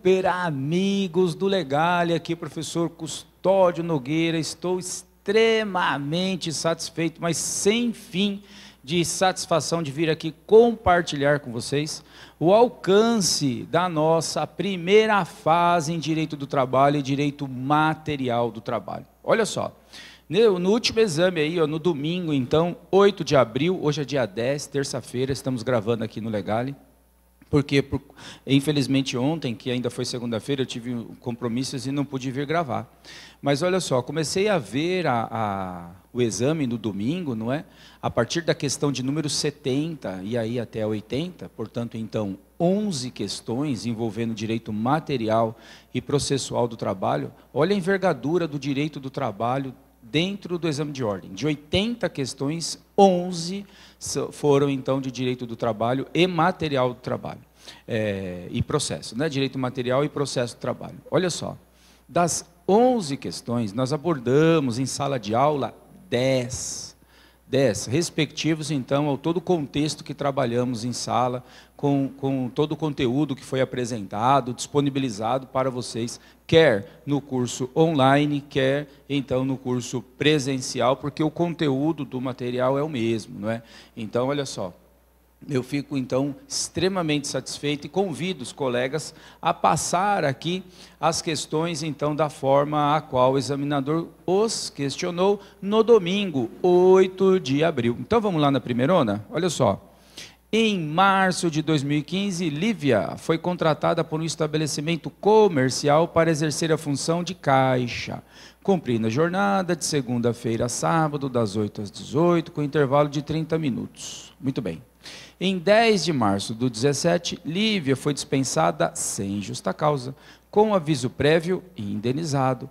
super amigos do Legale, aqui professor Custódio Nogueira, estou extremamente satisfeito, mas sem fim de satisfação de vir aqui compartilhar com vocês o alcance da nossa primeira fase em Direito do Trabalho e Direito Material do Trabalho. Olha só, no último exame aí, no domingo, então, 8 de abril, hoje é dia 10, terça-feira, estamos gravando aqui no Legale, porque, infelizmente, ontem, que ainda foi segunda-feira, eu tive compromissos e não pude vir gravar. Mas, olha só, comecei a ver o exame no domingo, não é? A partir da questão de número 70 e aí até a 80, portanto, então, 11 questões envolvendo direito material e processual do trabalho. Olha a envergadura do direito do trabalho dentro do exame de ordem. De 80 questões, 11 foram, então, de direito do trabalho e material do trabalho. E processo, né? Direito material e processo do trabalho. Olha só, das 11 questões, nós abordamos em sala de aula 10 respectivos, então, ao todo o contexto que trabalhamos em sala, com todo o conteúdo que foi apresentado, disponibilizado para vocês, quer no curso online, quer, então, no curso presencial, porque o conteúdo do material é o mesmo, não é? Então, olha só, eu fico, então, extremamente satisfeito e convido os colegas a passar aqui as questões, então, da forma a qual o examinador os questionou no domingo, 8 de abril. Então, vamos lá na primeirona? Olha só. Em março de 2015, Lívia foi contratada por um estabelecimento comercial para exercer a função de caixa, cumprindo a jornada de segunda-feira a sábado, das 8 às 18, com intervalo de 30 minutos. Muito bem. Em 10 de março do 17, Lívia foi dispensada sem justa causa, com aviso prévio e indenizado,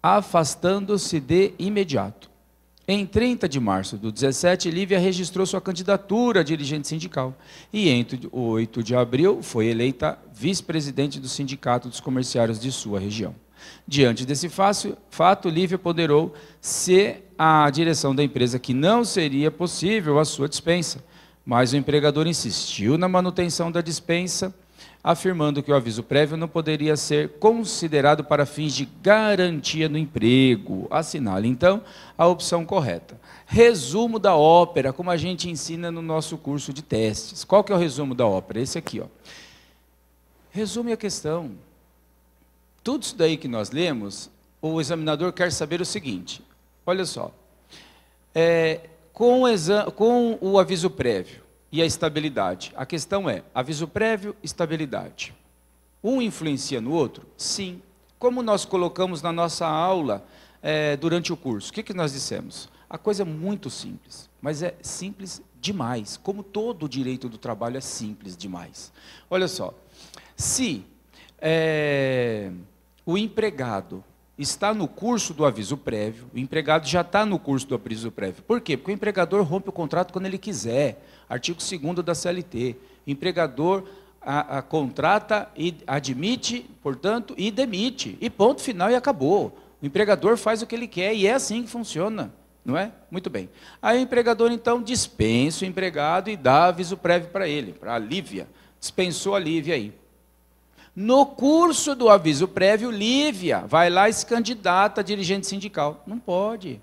afastando-se de imediato. Em 30 de março do 17, Lívia registrou sua candidatura a dirigente sindical e, entre 8 de abril, foi eleita vice-presidente do Sindicato dos Comerciários de sua região. Diante desse fato, Lívia ponderou se a direção da empresa que não seria possível a sua dispensa, mas o empregador insistiu na manutenção da dispensa, afirmando que o aviso prévio não poderia ser considerado para fins de garantia no emprego. Assinale, então, a opção correta. Resumo da ópera, como a gente ensina no nosso curso de testes. Qual que é o resumo da ópera? Esse aqui, ó. Resume a questão. Tudo isso daí que nós lemos, o examinador quer saber o seguinte, olha só, com o aviso prévio e a estabilidade, a questão é, aviso prévio, estabilidade. Um influencia no outro? Sim. Como nós colocamos na nossa aula durante o curso, o que nós dissemos? A coisa é muito simples, mas é simples demais, como todo o direito do trabalho é simples demais. Olha só, se o empregado está no curso do aviso prévio, o empregado já está no curso do aviso prévio. Por quê? Porque o empregador rompe o contrato quando ele quiser. Artigo 2º da CLT. O empregador contrata e admite, portanto, e demite. E ponto final e acabou. O empregador faz o que ele quer e é assim que funciona. Não é? Muito bem. Aí o empregador, então, dispensa o empregado e dá aviso prévio para ele, para a Lívia. Dispensou a Lívia aí. No curso do aviso prévio, Lívia vai lá e se candidata a dirigente sindical. Não pode.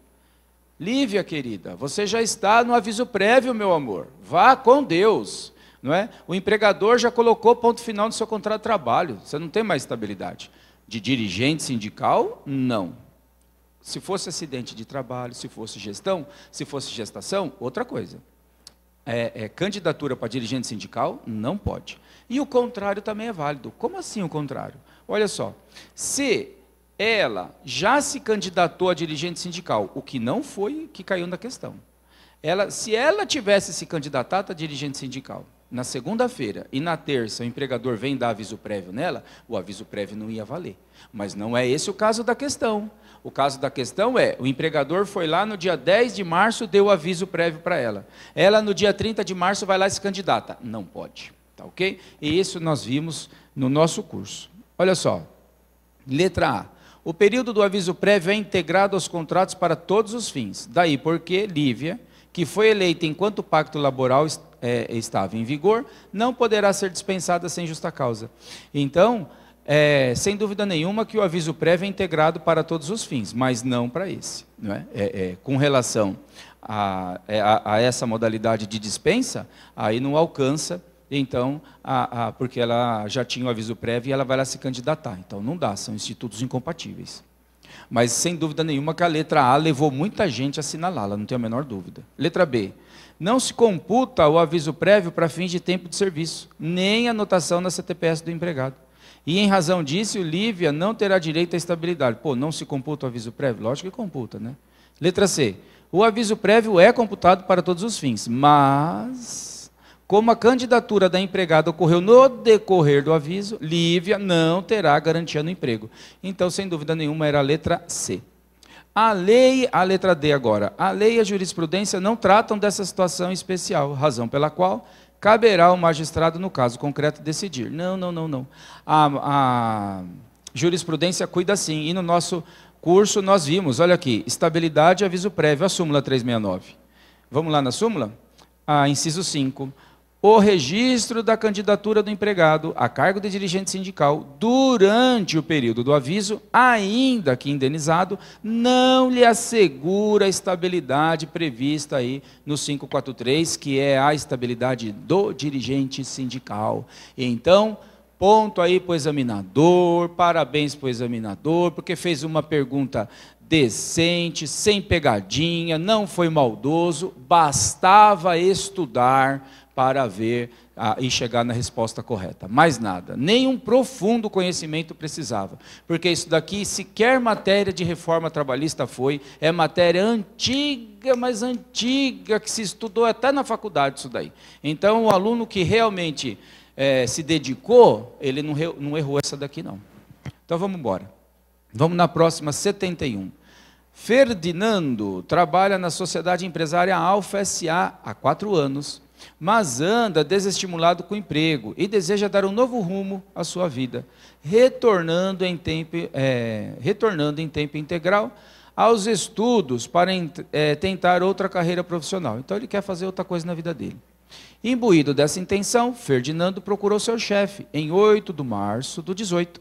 Lívia, querida, você já está no aviso prévio, meu amor. Vá com Deus. Não é? O empregador já colocou ponto final no seu contrato de trabalho. Você não tem mais estabilidade. De dirigente sindical, não. Se fosse acidente de trabalho, se fosse gestão, se fosse gestação, outra coisa. Candidatura para dirigente sindical, não pode. E o contrário também é válido. Como assim o contrário? Olha só, se ela já se candidatou a dirigente sindical, o que não foi que caiu na questão. Se ela tivesse se candidatado a dirigente sindical, na segunda-feira e na terça o empregador vem dar aviso prévio nela, o aviso prévio não ia valer. Mas não é esse o caso da questão. O caso da questão é, o empregador foi lá no dia 10 de março, deu aviso prévio para ela. Ela, no dia 30 de março, vai lá e se candidata. Não pode, tá ok? E isso nós vimos no nosso curso. Olha só, letra A. O período do aviso prévio é integrado aos contratos para todos os fins. Daí porque Lívia, que foi eleita enquanto o pacto laboral estava em vigor, não poderá ser dispensada sem justa causa. Então, sem dúvida nenhuma que o aviso prévio é integrado para todos os fins, mas não para esse. Não é? Com relação a essa modalidade de dispensa, aí não alcança, então, porque ela já tinha o aviso prévio e ela vai lá se candidatar. Então não dá, são institutos incompatíveis. Mas sem dúvida nenhuma que a letra A levou muita gente a assinalá-la, não tenho a menor dúvida. Letra B. Não se computa o aviso prévio para fins de tempo de serviço, nem anotação na CTPS do empregado. E em razão disso, o Lívia não terá direito à estabilidade. Pô, não se computa o aviso prévio? Lógico que computa, né? Letra C. O aviso prévio é computado para todos os fins, mas, como a candidatura da empregada ocorreu no decorrer do aviso, Lívia não terá garantia no emprego. Então, sem dúvida nenhuma, era a letra C. A letra D agora. A lei e a jurisprudência não tratam dessa situação especial, razão pela qual caberá ao magistrado, no caso concreto, decidir. Não. A jurisprudência cuida sim. E no nosso curso nós vimos, olha aqui, estabilidade e aviso prévio, a súmula 369. Vamos lá na súmula? Inciso 5. O registro da candidatura do empregado a cargo de dirigente sindical durante o período do aviso, ainda que indenizado, não lhe assegura a estabilidade prevista aí no 543, que é a estabilidade do dirigente sindical. Então, ponto aí para o examinador, parabéns para o examinador, porque fez uma pergunta decente, sem pegadinha, não foi maldoso, bastava estudar para ver e chegar na resposta correta. Mais nada, nenhum profundo conhecimento precisava, porque isso daqui sequer matéria de reforma trabalhista foi, é matéria antiga, mas antiga, que se estudou até na faculdade isso daí. Então o aluno que realmente se dedicou, ele não errou essa daqui não. Então vamos embora. Vamos na próxima, 71. Ferdinando trabalha na Sociedade Empresária Alfa S.A. há 4 anos, mas anda desestimulado com o emprego e deseja dar um novo rumo à sua vida, retornando em tempo integral aos estudos para tentar outra carreira profissional. Então ele quer fazer outra coisa na vida dele. Imbuído dessa intenção, Ferdinando procurou seu chefe em 8 de março de 18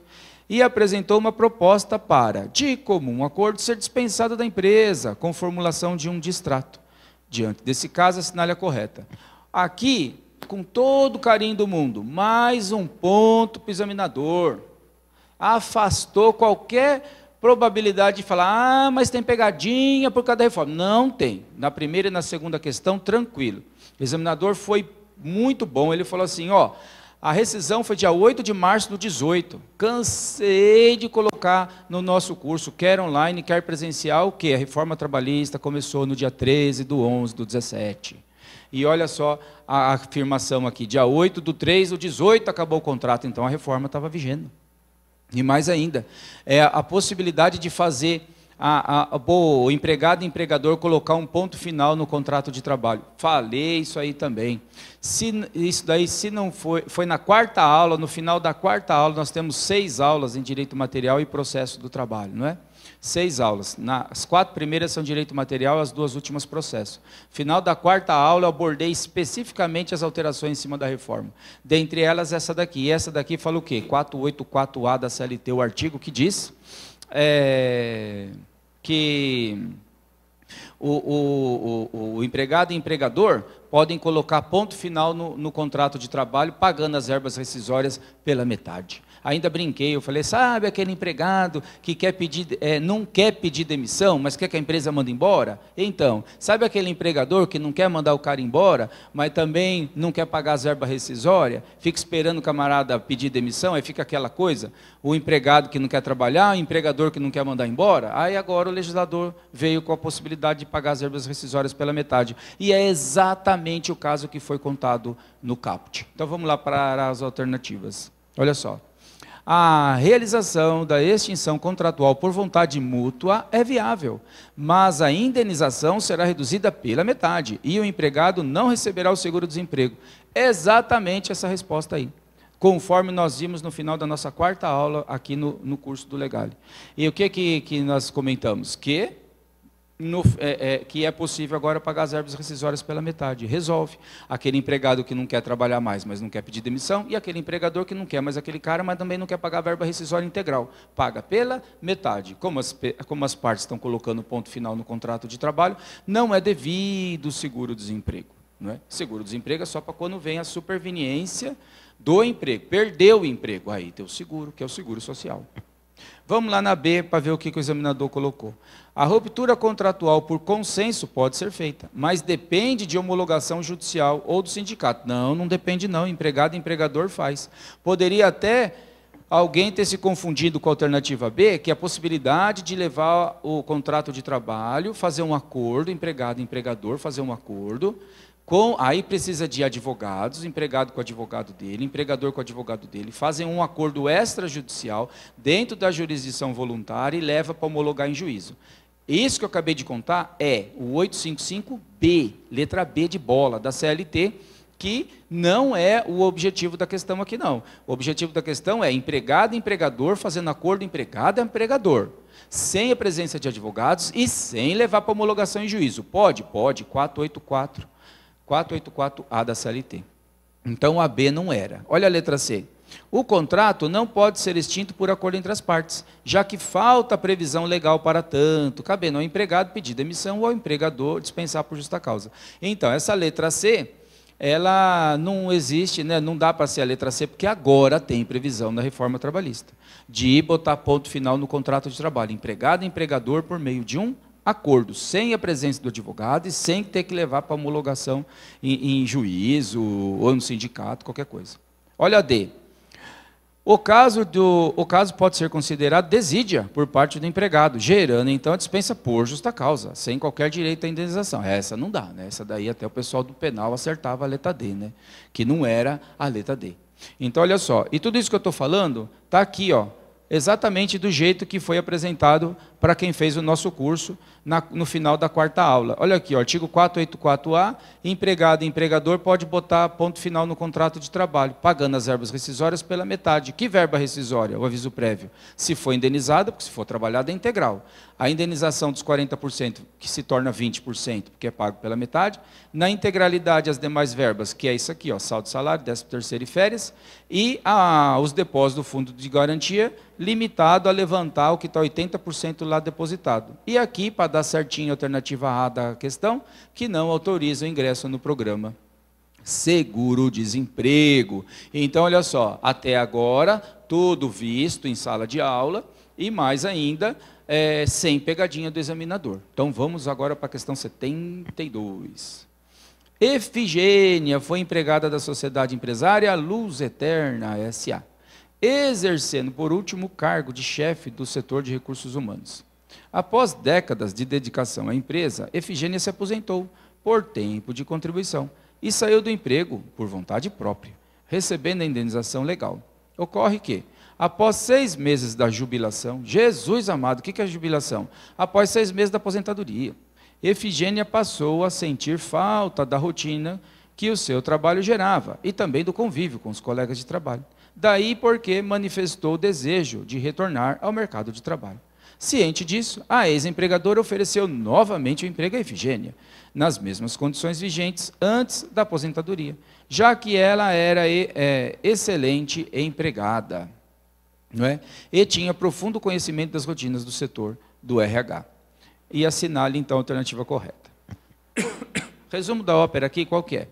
e apresentou uma proposta para, de comum acordo, ser dispensado da empresa, com formulação de um distrato. Diante desse caso, assinale a correta. Aqui, com todo o carinho do mundo, mais um ponto para o examinador. Afastou qualquer probabilidade de falar, mas tem pegadinha por causa da reforma. Não tem. Na primeira e na segunda questão, tranquilo. O examinador foi muito bom, ele falou assim, a rescisão foi dia 8 de março do 18. Cansei de colocar no nosso curso, quer online, quer presencial, que a reforma trabalhista começou no dia 13 do 11 do 17. E olha só a afirmação aqui, dia 8 do 3 do 18 acabou o contrato, então a reforma estava vigendo. E mais ainda, a possibilidade de fazer o empregado e empregador colocar um ponto final no contrato de trabalho. Falei isso aí também. Isso daí, se não foi na 4ª aula, no final da 4ª aula, nós temos 6 aulas em direito material e processo do trabalho, não é? 6 aulas. As 4 primeiras são direito material, as 2 últimas processo. Final da 4ª aula, eu abordei especificamente as alterações em cima da reforma. Dentre elas, essa daqui. E essa daqui fala o quê? 484A da CLT, o artigo que diz que o empregado e empregador podem colocar ponto final no contrato de trabalho, pagando as verbas rescisórias pela metade. Ainda brinquei, eu falei, sabe aquele empregado que não quer pedir demissão, mas quer que a empresa mande embora? Então, sabe aquele empregador que não quer mandar o cara embora, mas também não quer pagar as verbas rescisórias? Fica esperando o camarada pedir demissão, aí fica aquela coisa, o empregado que não quer trabalhar, o empregador que não quer mandar embora. Aí agora o legislador veio com a possibilidade de pagar as verbas rescisórias pela metade. E é exatamente o caso que foi contado no caput. Então vamos lá para as alternativas. Olha só. A realização da extinção contratual por vontade mútua é viável, mas a indenização será reduzida pela metade e o empregado não receberá o seguro-desemprego. Exatamente essa resposta aí, conforme nós vimos no final da nossa 4ª aula aqui no curso do Legale. E o que nós comentamos? Que que é possível agora pagar as verbas rescisórias pela metade. Resolve. Aquele empregado que não quer trabalhar mais, mas não quer pedir demissão, e aquele empregador que não quer mais aquele cara, mas também não quer pagar a verba rescisória integral. Paga pela metade. Como as partes estão colocando ponto final no contrato de trabalho, não é devido o seguro-desemprego. Não é? Seguro-desemprego é só para quando vem a superveniência do emprego. Perdeu o emprego. Aí tem o seguro, que é o seguro social. Vamos lá na B para ver o que o examinador colocou. A ruptura contratual por consenso pode ser feita, mas depende de homologação judicial ou do sindicato. Não, não depende não, empregado e empregador faz. Poderia até alguém ter se confundido com a alternativa B, que é a possibilidade de levar o contrato de trabalho, fazer um acordo, empregado e empregador, fazer um acordo, aí precisa de advogados, empregado com o advogado dele, empregador com o advogado dele, fazem um acordo extrajudicial dentro da jurisdição voluntária e leva para homologar em juízo. Isso que eu acabei de contar é o 855B, letra B de bola, da CLT, que não é o objetivo da questão aqui, não. O objetivo da questão é empregado e empregador fazendo acordo empregado e empregador, sem a presença de advogados e sem levar para homologação em juízo. Pode? Pode, 484A da CLT. Então, a B não era. Olha a letra C. O contrato não pode ser extinto por acordo entre as partes, já que falta previsão legal para tanto, cabendo ao empregado pedir demissão ou ao empregador dispensar por justa causa. Então, essa letra C, ela não existe, né? Não dá para ser a letra C, porque agora tem previsão na reforma trabalhista, de botar ponto final no contrato de trabalho, empregado e empregador por meio de um acordo, sem a presença do advogado e sem ter que levar para homologação em juízo ou no sindicato, qualquer coisa. Olha a D. O caso pode ser considerado desídia por parte do empregado, gerando então a dispensa por justa causa, sem qualquer direito à indenização. Essa não dá, né? Essa daí até o pessoal do penal acertava a letra D, né? Que não era a letra D. Então, olha só, e tudo isso que eu estou falando está aqui, ó, exatamente do jeito que foi apresentado para quem fez o nosso curso no final da quarta aula. Olha aqui, ó, artigo 484A, empregado e empregador pode botar ponto final no contrato de trabalho, pagando as verbas rescisórias pela metade. Que verba rescisória? O aviso prévio. Se for indenizada, porque se for trabalhada é integral. A indenização dos 40%, que se torna 20%, porque é pago pela metade. Na integralidade, as demais verbas, que é isso aqui, ó, saldo de salário, 13º e férias, e os depósitos do fundo de garantia, limitado a levantar o que está 80% lá depositado. E aqui, para dar certinho a alternativa A da questão, que não autoriza o ingresso no programa seguro-desemprego. Então, olha só, até agora, tudo visto em sala de aula, e mais ainda, sem pegadinha do examinador. Então, vamos agora para a questão 72. Efigênia foi empregada da sociedade empresária Luz Eterna S.A., exercendo, por último, o cargo de chefe do setor de recursos humanos. Após décadas de dedicação à empresa, Efigênia se aposentou por tempo de contribuição e saiu do emprego por vontade própria, recebendo a indenização legal. Ocorre que, após 6 meses da jubilação, Jesus amado, o que é a jubilação? Após 6 meses da aposentadoria, Efigênia passou a sentir falta da rotina que o seu trabalho gerava e também do convívio com os colegas de trabalho. Daí porque manifestou o desejo de retornar ao mercado de trabalho. Ciente disso, a ex-empregadora ofereceu novamente o emprego a Efigênia, nas mesmas condições vigentes antes da aposentadoria, já que ela era excelente empregada, não é? E tinha profundo conhecimento das rotinas do setor do RH. E assinale, então, a alternativa correta. Resumo da ópera aqui, qual que é?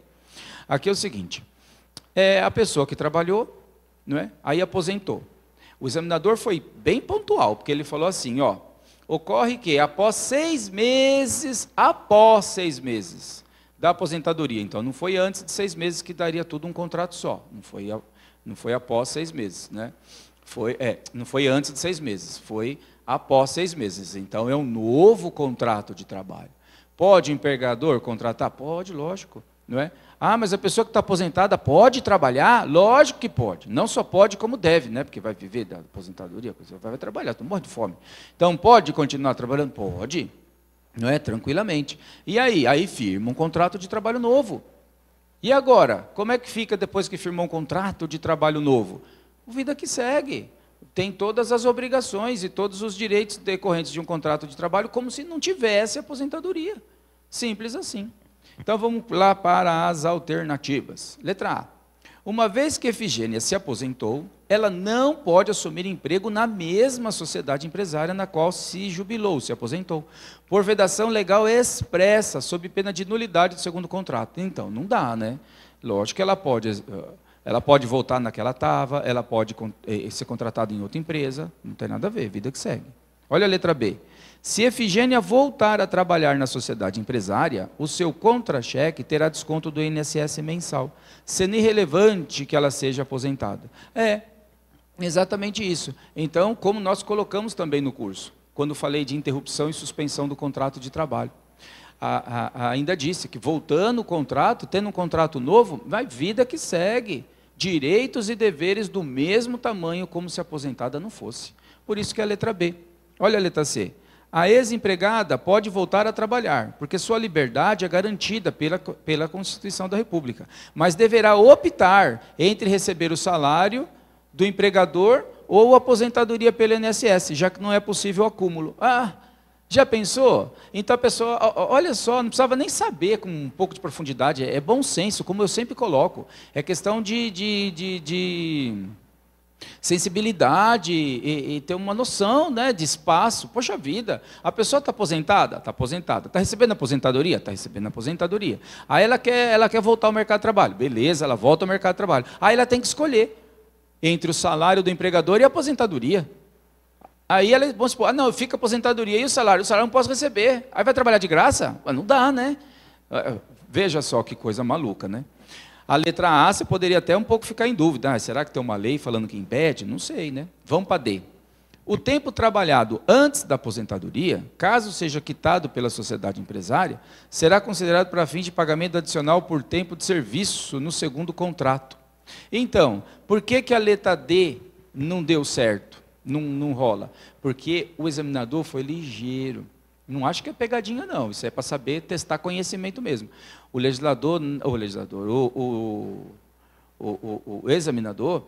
Aqui é o seguinte, a pessoa que trabalhou, não é? Aí aposentou. O examinador foi bem pontual, porque ele falou assim, ó, ocorre que após 6 meses da aposentadoria, então não foi antes de 6 meses que daria tudo um contrato só, não foi após 6 meses, né? Não foi antes de 6 meses, foi após 6 meses, então é um novo contrato de trabalho. Pode o empregador contratar? Pode, lógico, não é? Ah, mas a pessoa que está aposentada pode trabalhar? Lógico que pode. Não só pode, como deve, né? Porque vai viver da aposentadoria, vai trabalhar, não morre de fome. Então, pode continuar trabalhando? Pode, não é? Tranquilamente. E aí? Aí firma um contrato de trabalho novo. E agora? Como é que fica depois que firmou um contrato de trabalho novo? Vida que segue. tem todas as obrigações e todos os direitos decorrentes de um contrato de trabalho, como se não tivesse aposentadoria. Simples assim. Então vamos lá para as alternativas. Letra A. Uma vez que Efigênia se aposentou, ela não pode assumir emprego na mesma sociedade empresária na qual se jubilou, se aposentou, por vedação legal expressa, sob pena de nulidade do segundo contrato. Então, não dá, né? Lógico que ela pode voltar na que ela estava, ela pode ser contratada em outra empresa, não tem nada a ver, vida que segue. Olha a letra B. Se Efigênia voltar a trabalhar na sociedade empresária, o seu contra-cheque terá desconto do INSS mensal, sendo irrelevante que ela seja aposentada. É, exatamente isso. Então, como nós colocamos também no curso, quando falei de interrupção e suspensão do contrato de trabalho, ainda disse que voltando o contrato, tendo um contrato novo, vai vida que segue. Direitos e deveres do mesmo tamanho como se a aposentada não fosse. Por isso que é a letra B. Olha a letra C. A ex-empregada pode voltar a trabalhar, porque sua liberdade é garantida pela Constituição da República, mas deverá optar entre receber o salário do empregador ou aposentadoria pelo INSS, já que não é possível o acúmulo. Ah, já pensou? Então a pessoa, olha só, não precisava nem saber com um pouco de profundidade, é bom senso, como eu sempre coloco, é questão de sensibilidade e ter uma noção, né, de espaço. Poxa vida, a pessoa está aposentada? Está aposentada. Está recebendo aposentadoria? Está recebendo aposentadoria. Aí ela quer voltar ao mercado de trabalho. Beleza, ela volta ao mercado de trabalho. Aí ela tem que escolher entre o salário do empregador e a aposentadoria. Aí ela, vamos supor, não, fica a aposentadoria e o salário não posso receber. Aí vai trabalhar de graça? Não dá, né? Veja só que coisa maluca, né? A letra A, você poderia até um pouco ficar em dúvida. Será que tem uma lei falando que impede? Não sei, né? Vamos para D. O tempo trabalhado antes da aposentadoria, caso seja quitado pela sociedade empresária, será considerado para fins de pagamento adicional por tempo de serviço no segundo contrato. Então, por que a letra D não deu certo? Não rola? Porque o examinador foi ligeiro. Não acho que é pegadinha, não. Isso é para saber testar conhecimento mesmo. O examinador,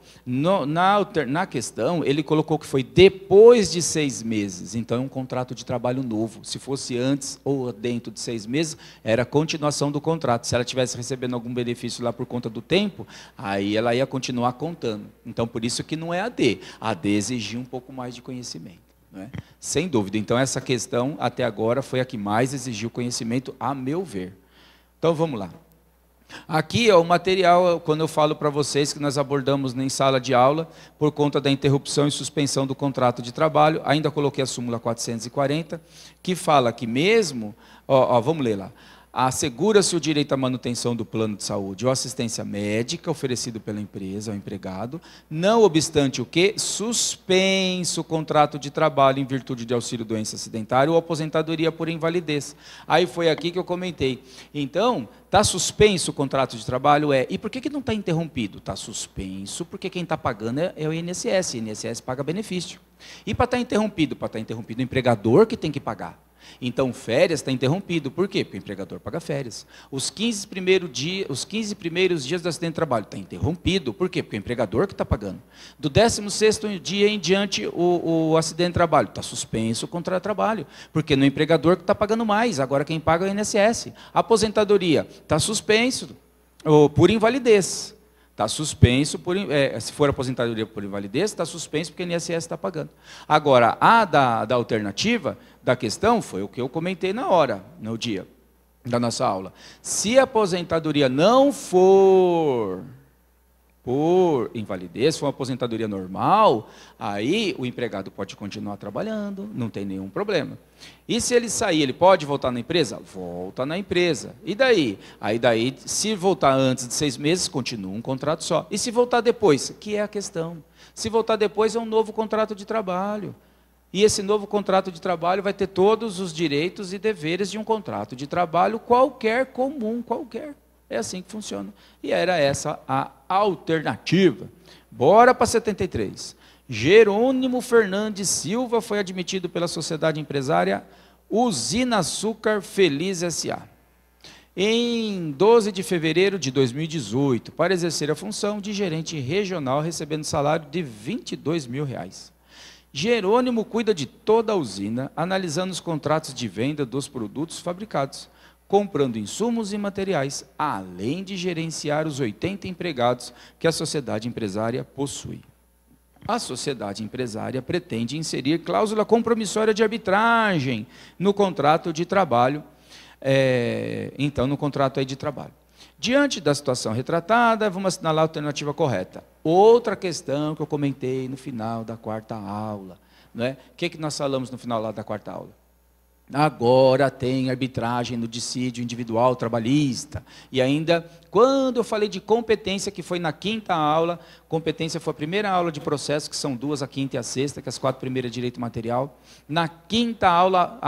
na questão, ele colocou que foi depois de 6 meses. Então, é um contrato de trabalho novo. Se fosse antes ou dentro de 6 meses, era a continuação do contrato. Se ela estivesse recebendo algum benefício lá por conta do tempo, aí ela ia continuar contando. Então, por isso que não é a D. A D exigia um pouco mais de conhecimento. Né? Sem dúvida. Então, essa questão, até agora, foi a que mais exigiu conhecimento, a meu ver. Então, vamos lá. Aqui é o material, quando eu falo para vocês que nós abordamos em sala de aula, por conta da interrupção e suspensão do contrato de trabalho, ainda coloquei a súmula 440, que fala que mesmo, vamos ler lá, assegura-se o direito à manutenção do plano de saúde ou assistência médica oferecido pela empresa ao empregado, não obstante o que, suspenso o contrato de trabalho em virtude de auxílio doença acidentária ou aposentadoria por invalidez. Aí foi aqui que eu comentei. Então, está suspenso o contrato de trabalho? E por que não está interrompido? Está suspenso porque quem está pagando é o INSS. O INSS paga benefício. E para estar interrompido? Para estar interrompido o empregador que tem que pagar. Então, férias está interrompido. Por quê? Porque o empregador paga férias. Os 15 primeiros dias do acidente de trabalho está interrompido. Por quê? Porque o empregador que está pagando. Do 16º dia em diante, o acidente de trabalho está suspenso o contrato de trabalho. Porque no empregador que está pagando mais. Agora quem paga é o INSS. A aposentadoria está suspenso por invalidez. Está suspenso, se for aposentadoria por invalidez, está suspenso porque o INSS está pagando. Agora, a da alternativa da questão foi o que eu comentei no dia da nossa aula. Se a aposentadoria não for por invalidez, for uma aposentadoria normal, aí o empregado pode continuar trabalhando, não tem nenhum problema. E se ele sair, ele pode voltar na empresa? Volta na empresa. E daí? Aí daí, se voltar antes de 6 meses, continua um contrato só. E se voltar depois? Que é a questão. Se voltar depois, é um novo contrato de trabalho. E esse novo contrato de trabalho vai ter todos os direitos e deveres de um contrato de trabalho qualquer, comum, qualquer. É assim que funciona. E era essa a alternativa. Bora para 73. Jerônimo Fernandes Silva foi admitido pela sociedade empresária Usina Açúcar Feliz S.A. em 12 de fevereiro de 2018, para exercer a função de gerente regional, recebendo salário de R$ 22 mil. Jerônimo cuida de toda a usina, analisando os contratos de venda dos produtos fabricados, comprando insumos e materiais, além de gerenciar os 80 empregados que a sociedade empresária possui. A sociedade empresária pretende inserir cláusula compromissória de arbitragem no contrato de trabalho, então no contrato aí de trabalho. Diante da situação retratada, vamos assinalar a alternativa correta. Outra questão que eu comentei no final da quarta aula, né? O que nós falamos no final lá da quarta aula? Agora tem arbitragem no dissídio individual trabalhista. E ainda, quando eu falei de competência, que foi na quinta aula, competência foi a primeira aula de processo, que são duas, a quinta e a sexta, que as 4 primeiras é direito material. Na quinta aula,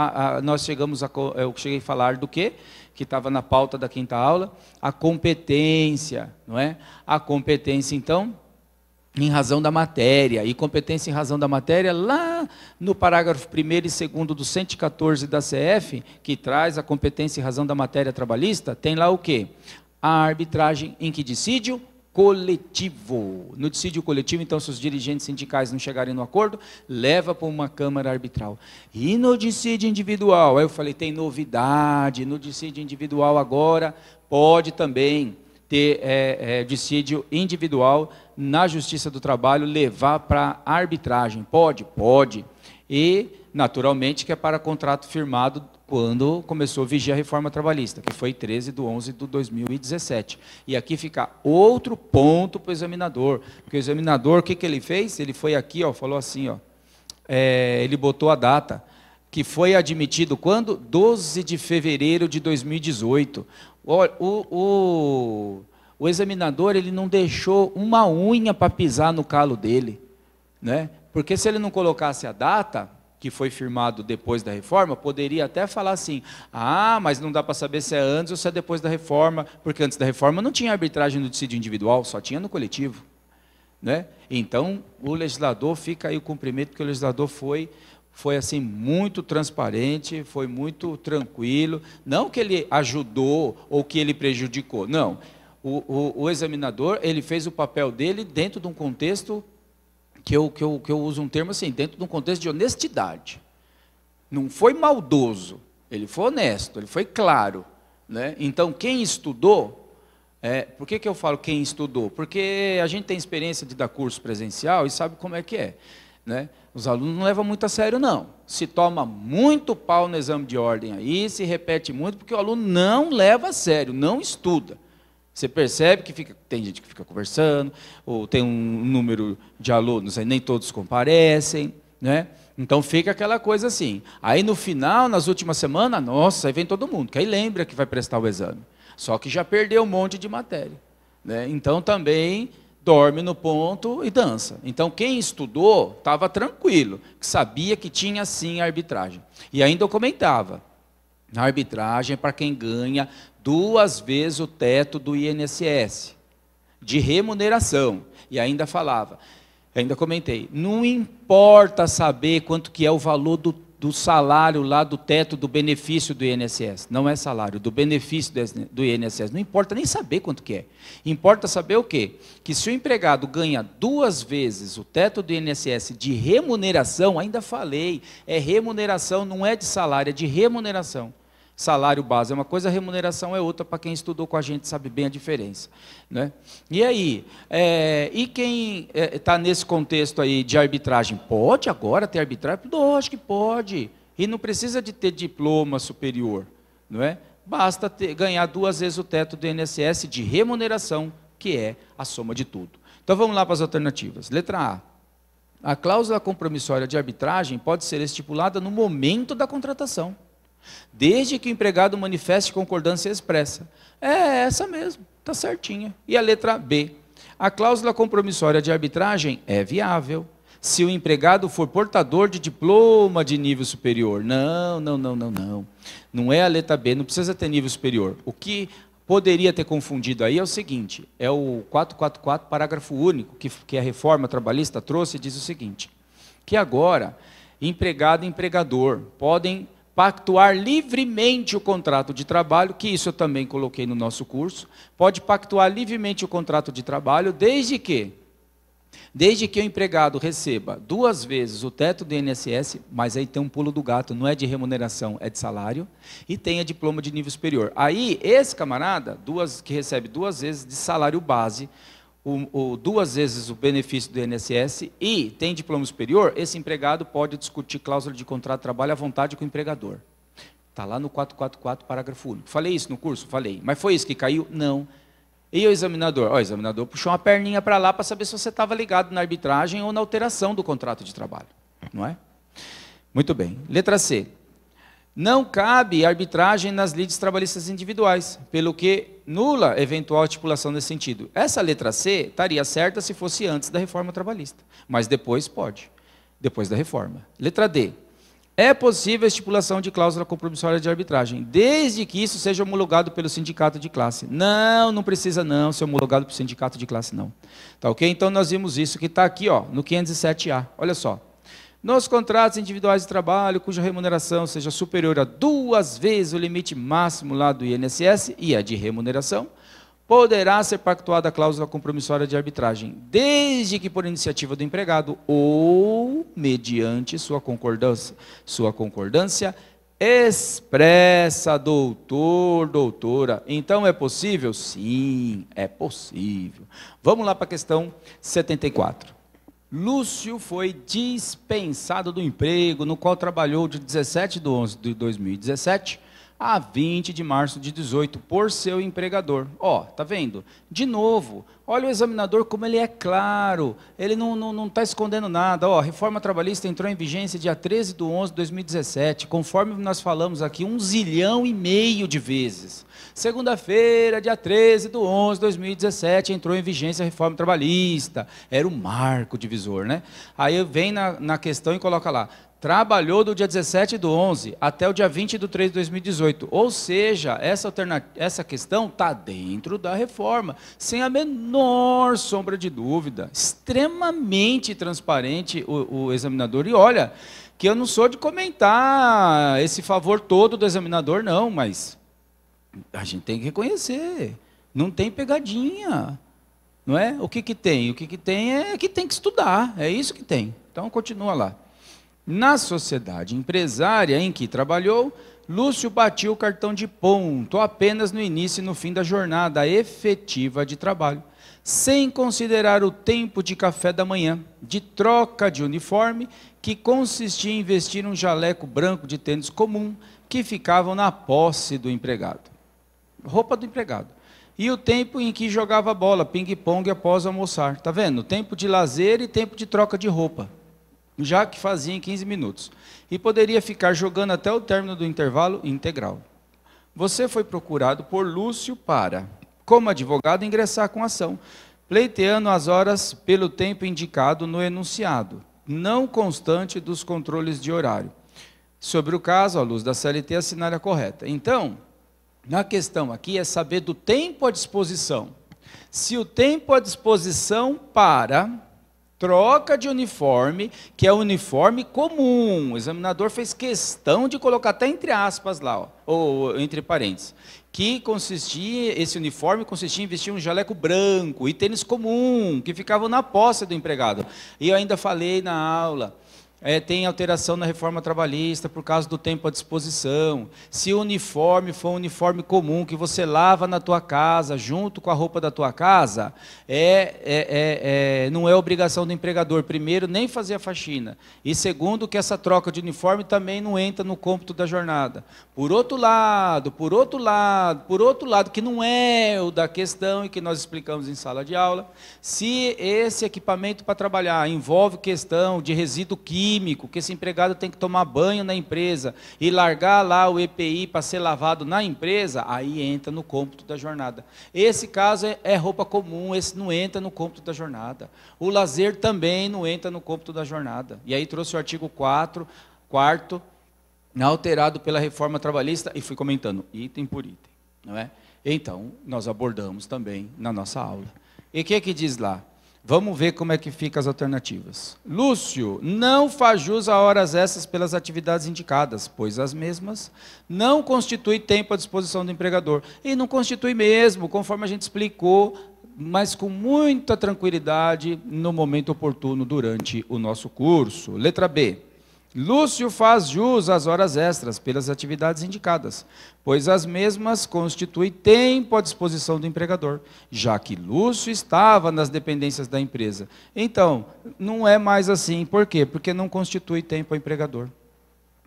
eu cheguei a falar do quê? Que estava na pauta da quinta aula, a competência, não é? A competência, então, em razão da matéria, e competência em razão da matéria, lá no parágrafo 1º e 2º do 114 da CF, que traz a competência em razão da matéria trabalhista, tem lá o quê? A arbitragem em que dissídio coletivo. No dissídio coletivo, então, se os dirigentes sindicais não chegarem no acordo, leva para uma câmara arbitral. E no dissídio individual, aí eu falei, tem novidade, no dissídio individual agora pode também ter dissídio individual na Justiça do Trabalho, levar para arbitragem. Pode? Pode. E, naturalmente, que é para contrato firmado quando começou a vigir a reforma trabalhista, que foi 13/11/2017. E aqui fica outro ponto para o examinador. Porque o examinador, o que ele fez? Ele foi aqui, falou assim, ele botou a data, que foi admitido quando? 12 de fevereiro de 2018. O examinador, ele não deixou uma unha para pisar no calo dele, né? Porque se ele não colocasse a data, que foi firmado depois da reforma, poderia até falar assim, mas não dá para saber se é antes ou se é depois da reforma, porque antes da reforma não tinha arbitragem no dissídio individual, só tinha no coletivo, né? Então, o legislador, fica aí o cumprimento, porque o legislador foi assim muito transparente, foi muito tranquilo, não que ele ajudou ou que ele prejudicou, não. O examinador, ele fez o papel dele dentro de um contexto, que eu uso um termo assim, dentro de um contexto de honestidade. Não foi maldoso, ele foi honesto, ele foi claro, né? Então, quem estudou, por que eu falo quem estudou? Porque a gente tem experiência de dar curso presencial e sabe como é que é, né? Os alunos não levam muito a sério, não. Se toma muito pau no exame de ordem aí, se repete muito, porque o aluno não leva a sério, não estuda. Você percebe que tem gente que fica conversando, ou tem um número de alunos, aí nem todos comparecem, né? Então fica aquela coisa assim. Aí no final, nas últimas semanas, nossa, aí vem todo mundo, que aí lembra que vai prestar o exame. Só que já perdeu um monte de matéria, né? Então também dorme no ponto e dança. Então, quem estudou estava tranquilo, que sabia que tinha sim a arbitragem. E ainda eu comentava, a arbitragem é para quem ganha 2 vezes o teto do INSS, de remuneração. E ainda falava, ainda comentei, não importa saber quanto que é o valor do salário lá do teto do benefício do INSS, não é salário, do benefício do INSS, não importa nem saber quanto que é, importa saber o quê? Que se o empregado ganha 2 vezes o teto do INSS de remuneração, ainda falei, é remuneração, não é de salário, é de remuneração. Salário base é uma coisa, remuneração é outra, para quem estudou com a gente sabe bem a diferença, né? E aí, e quem está nesse contexto aí de arbitragem, pode agora ter arbitragem? Lógico que pode, e não precisa de ter diploma superior, não é? Basta ganhar 2 vezes o teto do INSS de remuneração, que é a soma de tudo. Então vamos lá para as alternativas. Letra A. A cláusula compromissória de arbitragem pode ser estipulada no momento da contratação, desde que o empregado manifeste concordância expressa. É essa mesmo, está certinha. E a letra B. A cláusula compromissória de arbitragem é viável se o empregado for portador de diploma de nível superior. Não. Não é a letra B, não precisa ter nível superior. O que poderia ter confundido aí é o seguinte, é o 444, parágrafo único, que a reforma trabalhista trouxe, diz o seguinte, que agora, empregado e empregador podem pactuar livremente o contrato de trabalho, que isso eu também coloquei no nosso curso, pode pactuar livremente o contrato de trabalho, desde que Desde que o empregado receba 2 vezes o teto do INSS, mas aí tem um pulo do gato, não é de remuneração, é de salário, e tenha diploma de nível superior. Aí, esse camarada, que recebe 2 vezes de salário base, 2 vezes o benefício do INSS e tem diploma superior, esse empregado pode discutir cláusula de contrato de trabalho à vontade com o empregador. Está lá no 444, parágrafo único. Falei isso no curso? Falei. Mas foi isso que caiu? Não. E o examinador? O examinador puxou uma perninha para lá para saber se você estava ligado na arbitragem ou na alteração do contrato de trabalho. Não é? Muito bem. Letra C. Não cabe arbitragem nas lides trabalhistas individuais, pelo que nula eventual estipulação nesse sentido. Essa letra C estaria certa se fosse antes da reforma trabalhista, mas depois pode, depois da reforma. Letra D. É possível a estipulação de cláusula compromissória de arbitragem, desde que isso seja homologado pelo sindicato de classe. Não, não precisa não ser homologado pelo sindicato de classe, não. Tá ok? Então, nós vimos isso que está aqui, ó, no 507A. Olha só. Nos contratos individuais de trabalho, cuja remuneração seja superior a 2 vezes o limite máximo lá do INSS e a de remuneração, poderá ser pactuada a cláusula compromissória de arbitragem, desde que por iniciativa do empregado ou mediante sua concordância expressa, doutor, doutora. Então, é possível? Sim, é possível. Vamos lá para a questão 74. Lúcio foi dispensado do emprego, no qual trabalhou de 17/11/2017 a 20 de março de 18, por seu empregador. Ó, tá vendo? De novo, olha o examinador como ele é claro, ele não está escondendo nada. Ó, a reforma trabalhista entrou em vigência dia 13/11/2017, conforme nós falamos aqui 1,5 zilhão de vezes. Segunda-feira, dia 13/11/2017, entrou em vigência a reforma trabalhista. Era o marco divisor, né? Aí vem na questão e coloca lá, trabalhou do dia 17/11 até o dia 20/3/2018. Ou seja, essa questão está dentro da reforma, sem a menor sombra de dúvida. Extremamente transparente o examinador. E olha, que eu não sou de comentar esse favor todo do examinador, não, mas a gente tem que reconhecer. Não tem pegadinha. Não é? O que tem? O que tem é que tem que estudar. É isso que tem. Então, continua lá. Na sociedade empresária em que trabalhou, Lúcio batia o cartão de ponto apenas no início e no fim da jornada efetiva de trabalho, sem considerar o tempo de café da manhã, de troca de uniforme, que consistia em vestir um jaleco branco de tênis comum, que ficavam na posse do empregado. Roupa do empregado. E o tempo em que jogava bola, ping-pong após almoçar. Está vendo? Tempo de lazer e tempo de troca de roupa, já que fazia em 15 minutos, e poderia ficar jogando até o término do intervalo integral. Você foi procurado por Lúcio para, como advogado, ingressar com ação, pleiteando as horas pelo tempo indicado no enunciado, não constante dos controles de horário. Sobre o caso, à luz da CLT, assinar a correta. Então, a questão aqui é saber do tempo à disposição. Se o tempo à disposição para troca de uniforme, que é o uniforme comum. O examinador fez questão de colocar até entre aspas lá, ó, ou entre parênteses, que esse uniforme consistia em vestir um jaleco branco e tênis comum, que ficavam na posse do empregado. E eu ainda falei na aula, tem alteração na reforma trabalhista por causa do tempo à disposição. Se o uniforme for um uniforme comum que você lava na tua casa, junto com a roupa da tua casa, não é obrigação do empregador, primeiro, nem fazer a faxina. E segundo, que essa troca de uniforme também não entra no cômputo da jornada. Por outro lado, que não é o da questão e que nós explicamos em sala de aula, se esse equipamento para trabalhar envolve questão de resíduo químico, que esse empregado tem que tomar banho na empresa e largar lá o EPI para ser lavado na empresa, aí entra no cômputo da jornada. Esse caso é roupa comum, esse não entra no cômputo da jornada. O lazer também não entra no cômputo da jornada. E aí trouxe o artigo 4º, alterado pela reforma trabalhista, e fui comentando item por item. Não é? Então, nós abordamos também na nossa aula. E o que diz lá? Vamos ver como é que fica as alternativas. Lúcio não faz jus a horas extras pelas atividades indicadas, pois as mesmas não constituem tempo à disposição do empregador. E não constitui mesmo, conforme a gente explicou mas com muita tranquilidade no momento oportuno durante o nosso curso. Letra B. Lúcio faz jus às horas extras pelas atividades indicadas, pois as mesmas constituem tempo à disposição do empregador, já que Lúcio estava nas dependências da empresa. Então, não é mais assim. Por quê? Porque não constitui tempo ao empregador.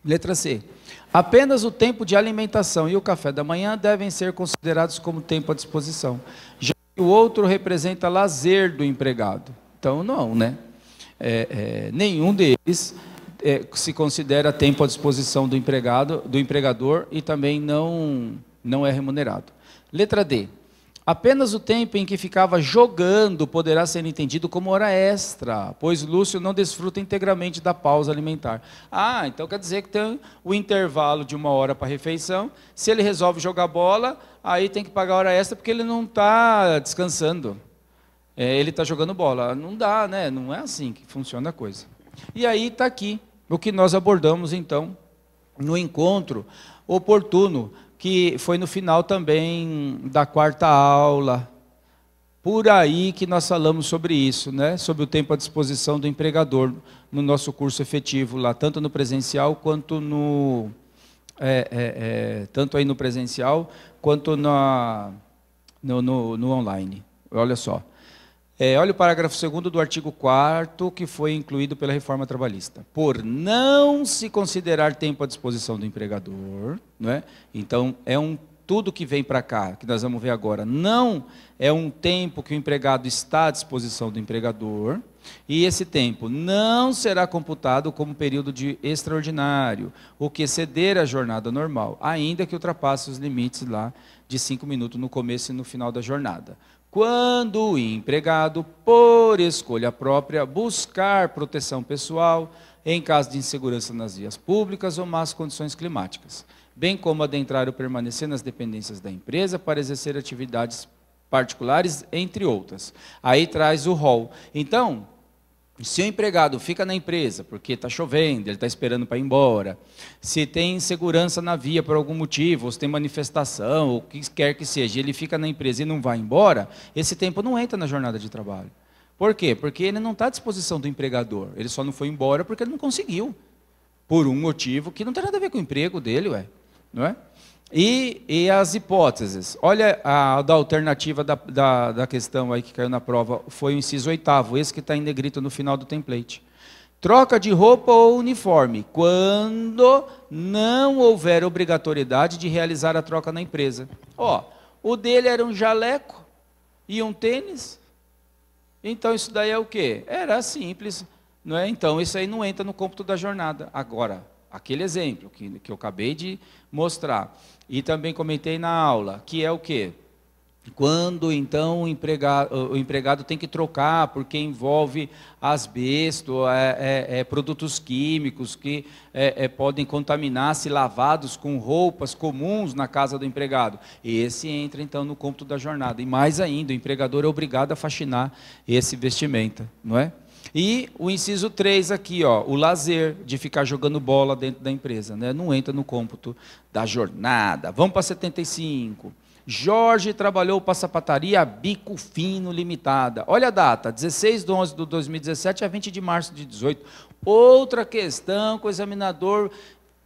Letra C. Apenas o tempo de alimentação e o café da manhã devem ser considerados como tempo à disposição, já que o outro representa lazer do empregado. Então, não, né? Nenhum deles se considera tempo à disposição do empregador e também não é remunerado. Letra D. Apenas o tempo em que ficava jogando poderá ser entendido como hora extra, pois Lúcio não desfruta integralmente da pausa alimentar. Então quer dizer que tem o intervalo de 1 hora para a refeição. Se ele resolve jogar bola, aí tem que pagar hora extra porque ele não está descansando. Ele está jogando bola. Não dá, né? Não é assim que funciona a coisa. E aí está aqui o que nós abordamos, então, no encontro oportuno, que foi no final também da 4ª aula, por aí que nós falamos sobre isso, né? Sobre o tempo à disposição do empregador no nosso curso efetivo lá, tanto no presencial quanto tanto aí no presencial quanto no online. Olha só. Olha o parágrafo 2º do artigo 4º, que foi incluído pela reforma trabalhista. Por não se considerar tempo à disposição do empregador, não é? Então, tudo que vem para cá, que nós vamos ver agora, não é um tempo que o empregado está à disposição do empregador, e esse tempo não será computado como período de extraordinário, o que exceder a jornada normal, ainda que ultrapasse os limites lá de 5 minutos no começo e no final da jornada. Quando o empregado, por escolha própria, buscar proteção pessoal, em caso de insegurança nas vias públicas ou más condições climáticas, bem como adentrar ou permanecer nas dependências da empresa para exercer atividades particulares, entre outras. Aí traz o rol. Então, se o empregado fica na empresa porque está chovendo, ele está esperando para ir embora, se tem insegurança na via por algum motivo, ou se tem manifestação, ou o que quer que seja, ele fica na empresa e não vai embora, esse tempo não entra na jornada de trabalho. Por quê? Porque ele não está à disposição do empregador, ele só não foi embora porque ele não conseguiu, por um motivo que não tem nada a ver com o emprego dele, não é? E as hipóteses, olha da alternativa da questão aí que caiu na prova, foi o inciso 8º, esse que está em negrito no final do template. Troca de roupa ou uniforme, quando não houver obrigatoriedade de realizar a troca na empresa. O dele era um jaleco e um tênis, então isso daí é o quê? Era simples, não é? Então isso aí não entra no cômputo da jornada. Agora, aquele exemplo que eu acabei de mostrar, e também comentei na aula, que é o quê? Quando, então, o empregado tem que trocar, porque envolve asbesto, produtos químicos que podem contaminar se lavados com roupas comuns na casa do empregado. Esse entra, então, no cômputo da jornada. E mais ainda, o empregador é obrigado a faxinar esse vestimenta, não é? E o inciso 3 aqui, o lazer de ficar jogando bola dentro da empresa, né? Não entra no cômputo da jornada. Vamos para 75. Jorge trabalhou para a sapataria Bico Fino Limitada. Olha a data, 16/11/2017 a 20 de março de 18. Outra questão que o examinador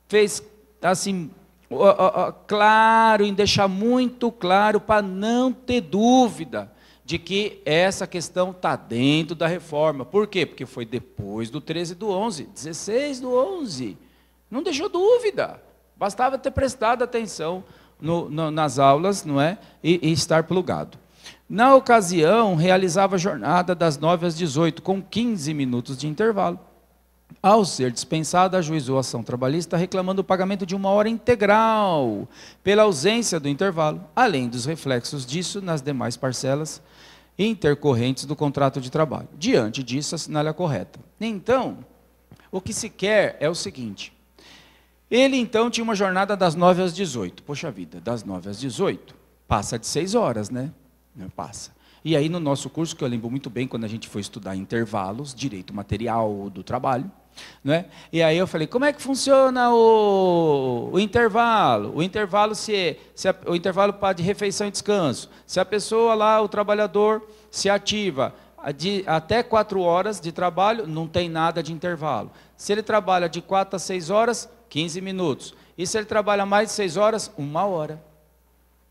fez assim, claro, em deixar muito claro para não ter dúvida de que essa questão está dentro da reforma. Por quê? Porque foi depois do 13/11, 16/11. Não deixou dúvida. Bastava ter prestado atenção nas aulas, não é? E estar plugado. Na ocasião, realizava a jornada das 9 às 18, com 15 minutos de intervalo. Ao ser dispensado, ajuizou a ação trabalhista reclamando o pagamento de 1 hora integral, pela ausência do intervalo, além dos reflexos disso nas demais parcelas intercorrentes do contrato de trabalho. Diante disso, assinale a correta. Então, o que se quer é o seguinte: ele então tinha uma jornada das 9 às 18. Poxa vida, das 9 às 18, passa de 6 horas, né? Passa. E aí no nosso curso, que eu lembro muito bem, quando a gente foi estudar intervalos, direito material do trabalho, Né? E aí eu falei, como é que funciona o intervalo? O intervalo o intervalo de refeição e descanso. Se a pessoa lá, o trabalhador, se ativa até 4 horas de trabalho, não tem nada de intervalo. Se ele trabalha de 4 a 6 horas, 15 minutos. E se ele trabalha mais de 6 horas, 1 hora.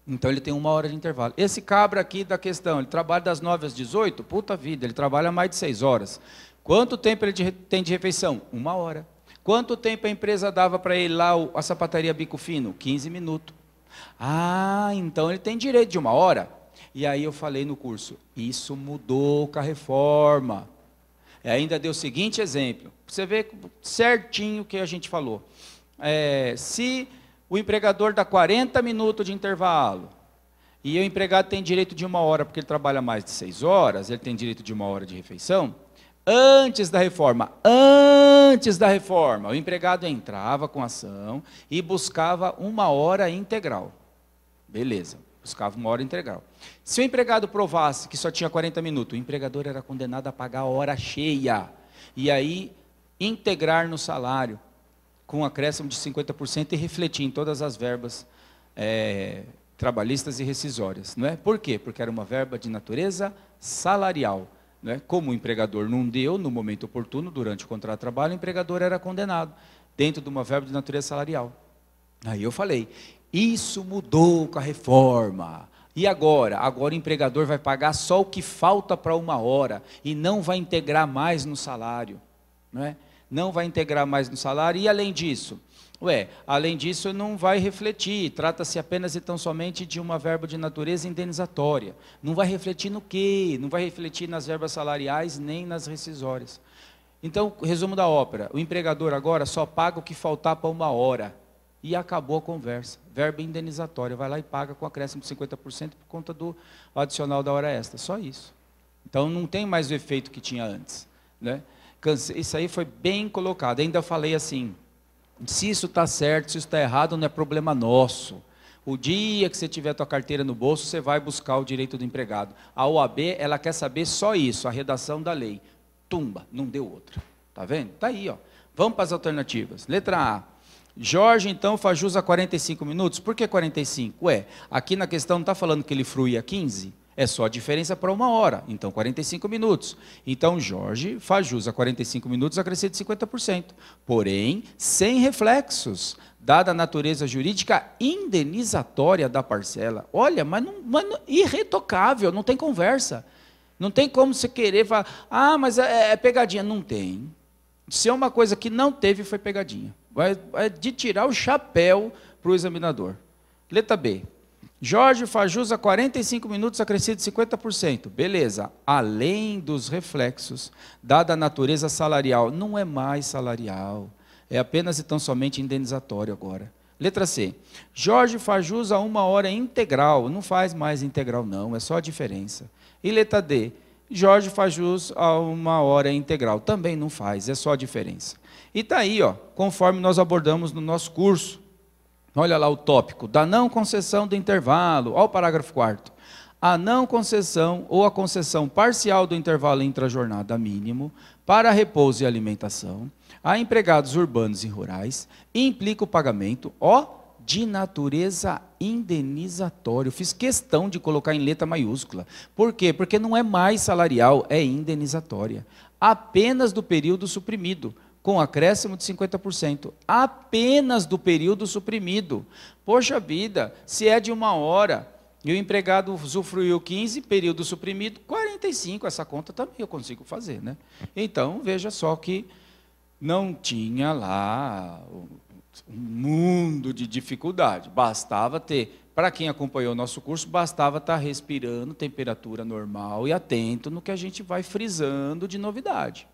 Então ele tem 1 hora de intervalo. Esse cabra aqui da questão, ele trabalha das 9 às 18, puta vida, ele trabalha mais de 6 horas. Quanto tempo ele tem de refeição? 1 hora. Quanto tempo a empresa dava para ele lá, a sapataria Bico Fino? 15 minutos. Ah, então ele tem direito de 1 hora. E aí eu falei no curso, isso mudou com a reforma. E ainda deu o seguinte exemplo, você vê certinho o que a gente falou. Se o empregador dá 40 minutos de intervalo, e o empregado tem direito de 1 hora, porque ele trabalha mais de 6 horas, ele tem direito de 1 hora de refeição. Antes da reforma, o empregado entrava com ação e buscava 1 hora integral. Beleza, buscava 1 hora integral. Se o empregado provasse que só tinha 40 minutos, o empregador era condenado a pagar a hora cheia. E aí, integrar no salário, com um acréscimo de 50% e refletir em todas as verbas trabalhistas e rescisórias. Não é? Por quê? Porque era uma verba de natureza salarial. Né? Como o empregador não deu no momento oportuno, durante o contrato de trabalho, o empregador era condenado, dentro de uma verba de natureza salarial. Aí eu falei, isso mudou com a reforma. E agora? Agora o empregador vai pagar só o que falta para 1 hora, e não vai integrar mais no salário. Não é? Não vai integrar mais no salário, e além disso, além disso não vai refletir, trata-se apenas e tão somente de uma verba de natureza indenizatória. Não vai refletir no quê? Não vai refletir nas verbas salariais, nem nas rescisórias. Então, resumo da ópera, o empregador agora só paga o que faltar para 1 hora, e acabou a conversa. Verba indenizatória, vai lá e paga com acréscimo de 50% por conta do adicional da hora extra, só isso. Então, não tem mais o efeito que tinha antes. Né? Isso aí foi bem colocado, ainda falei assim, se isso está certo, se isso está errado, não é problema nosso. O dia que você tiver a tua carteira no bolso, você vai buscar o direito do empregado. A OAB, ela quer saber só isso, a redação da lei. Tumba, não deu outra. Está vendo? Está aí, ó. Vamos para as alternativas. Letra A. Jorge, então, faz jus a 45 minutos. Por que 45? Aqui na questão não está falando que ele fruía 15? É só a diferença para 1 hora, então 45 minutos. Então, Jorge faz jus a 45 minutos, acrescido 50%. Porém, sem reflexos, dada a natureza jurídica indenizatória da parcela. Olha, mas irretocável, não tem conversa. Não tem como você querer falar, mas é pegadinha. Não tem. Se é uma coisa que não teve, foi pegadinha. Vai de tirar o chapéu para o examinador. Letra B. Jorge faz jus a 45 minutos, acrescido 50%. Beleza. Além dos reflexos, dada a natureza salarial, não é mais salarial. É apenas e tão somente indenizatório agora. Letra C. Jorge faz jus a 1 hora integral. Não faz mais integral, não. É só a diferença. E letra D. Jorge faz jus a 1 hora integral. Também não faz. É só a diferença. E está aí, ó, conforme nós abordamos no nosso curso. Olha lá o tópico, da não concessão do intervalo, olha o parágrafo 4º. A não concessão ou a concessão parcial do intervalo intrajornada mínimo para repouso e alimentação a empregados urbanos e rurais implica o pagamento, de natureza indenizatória. Eu fiz questão de colocar em letra maiúscula. Por quê? Porque não é mais salarial, é indenizatória. Apenas do período suprimido, com acréscimo de 50%, apenas do período suprimido. Poxa vida, se é de 1 hora, e o empregado usufruiu 15, período suprimido, 45, essa conta também eu consigo fazer. Né? Então, veja só que não tinha lá um mundo de dificuldade, bastava ter, para quem acompanhou o nosso curso, bastava estar respirando, temperatura normal e atento no que a gente vai frisando de novidade.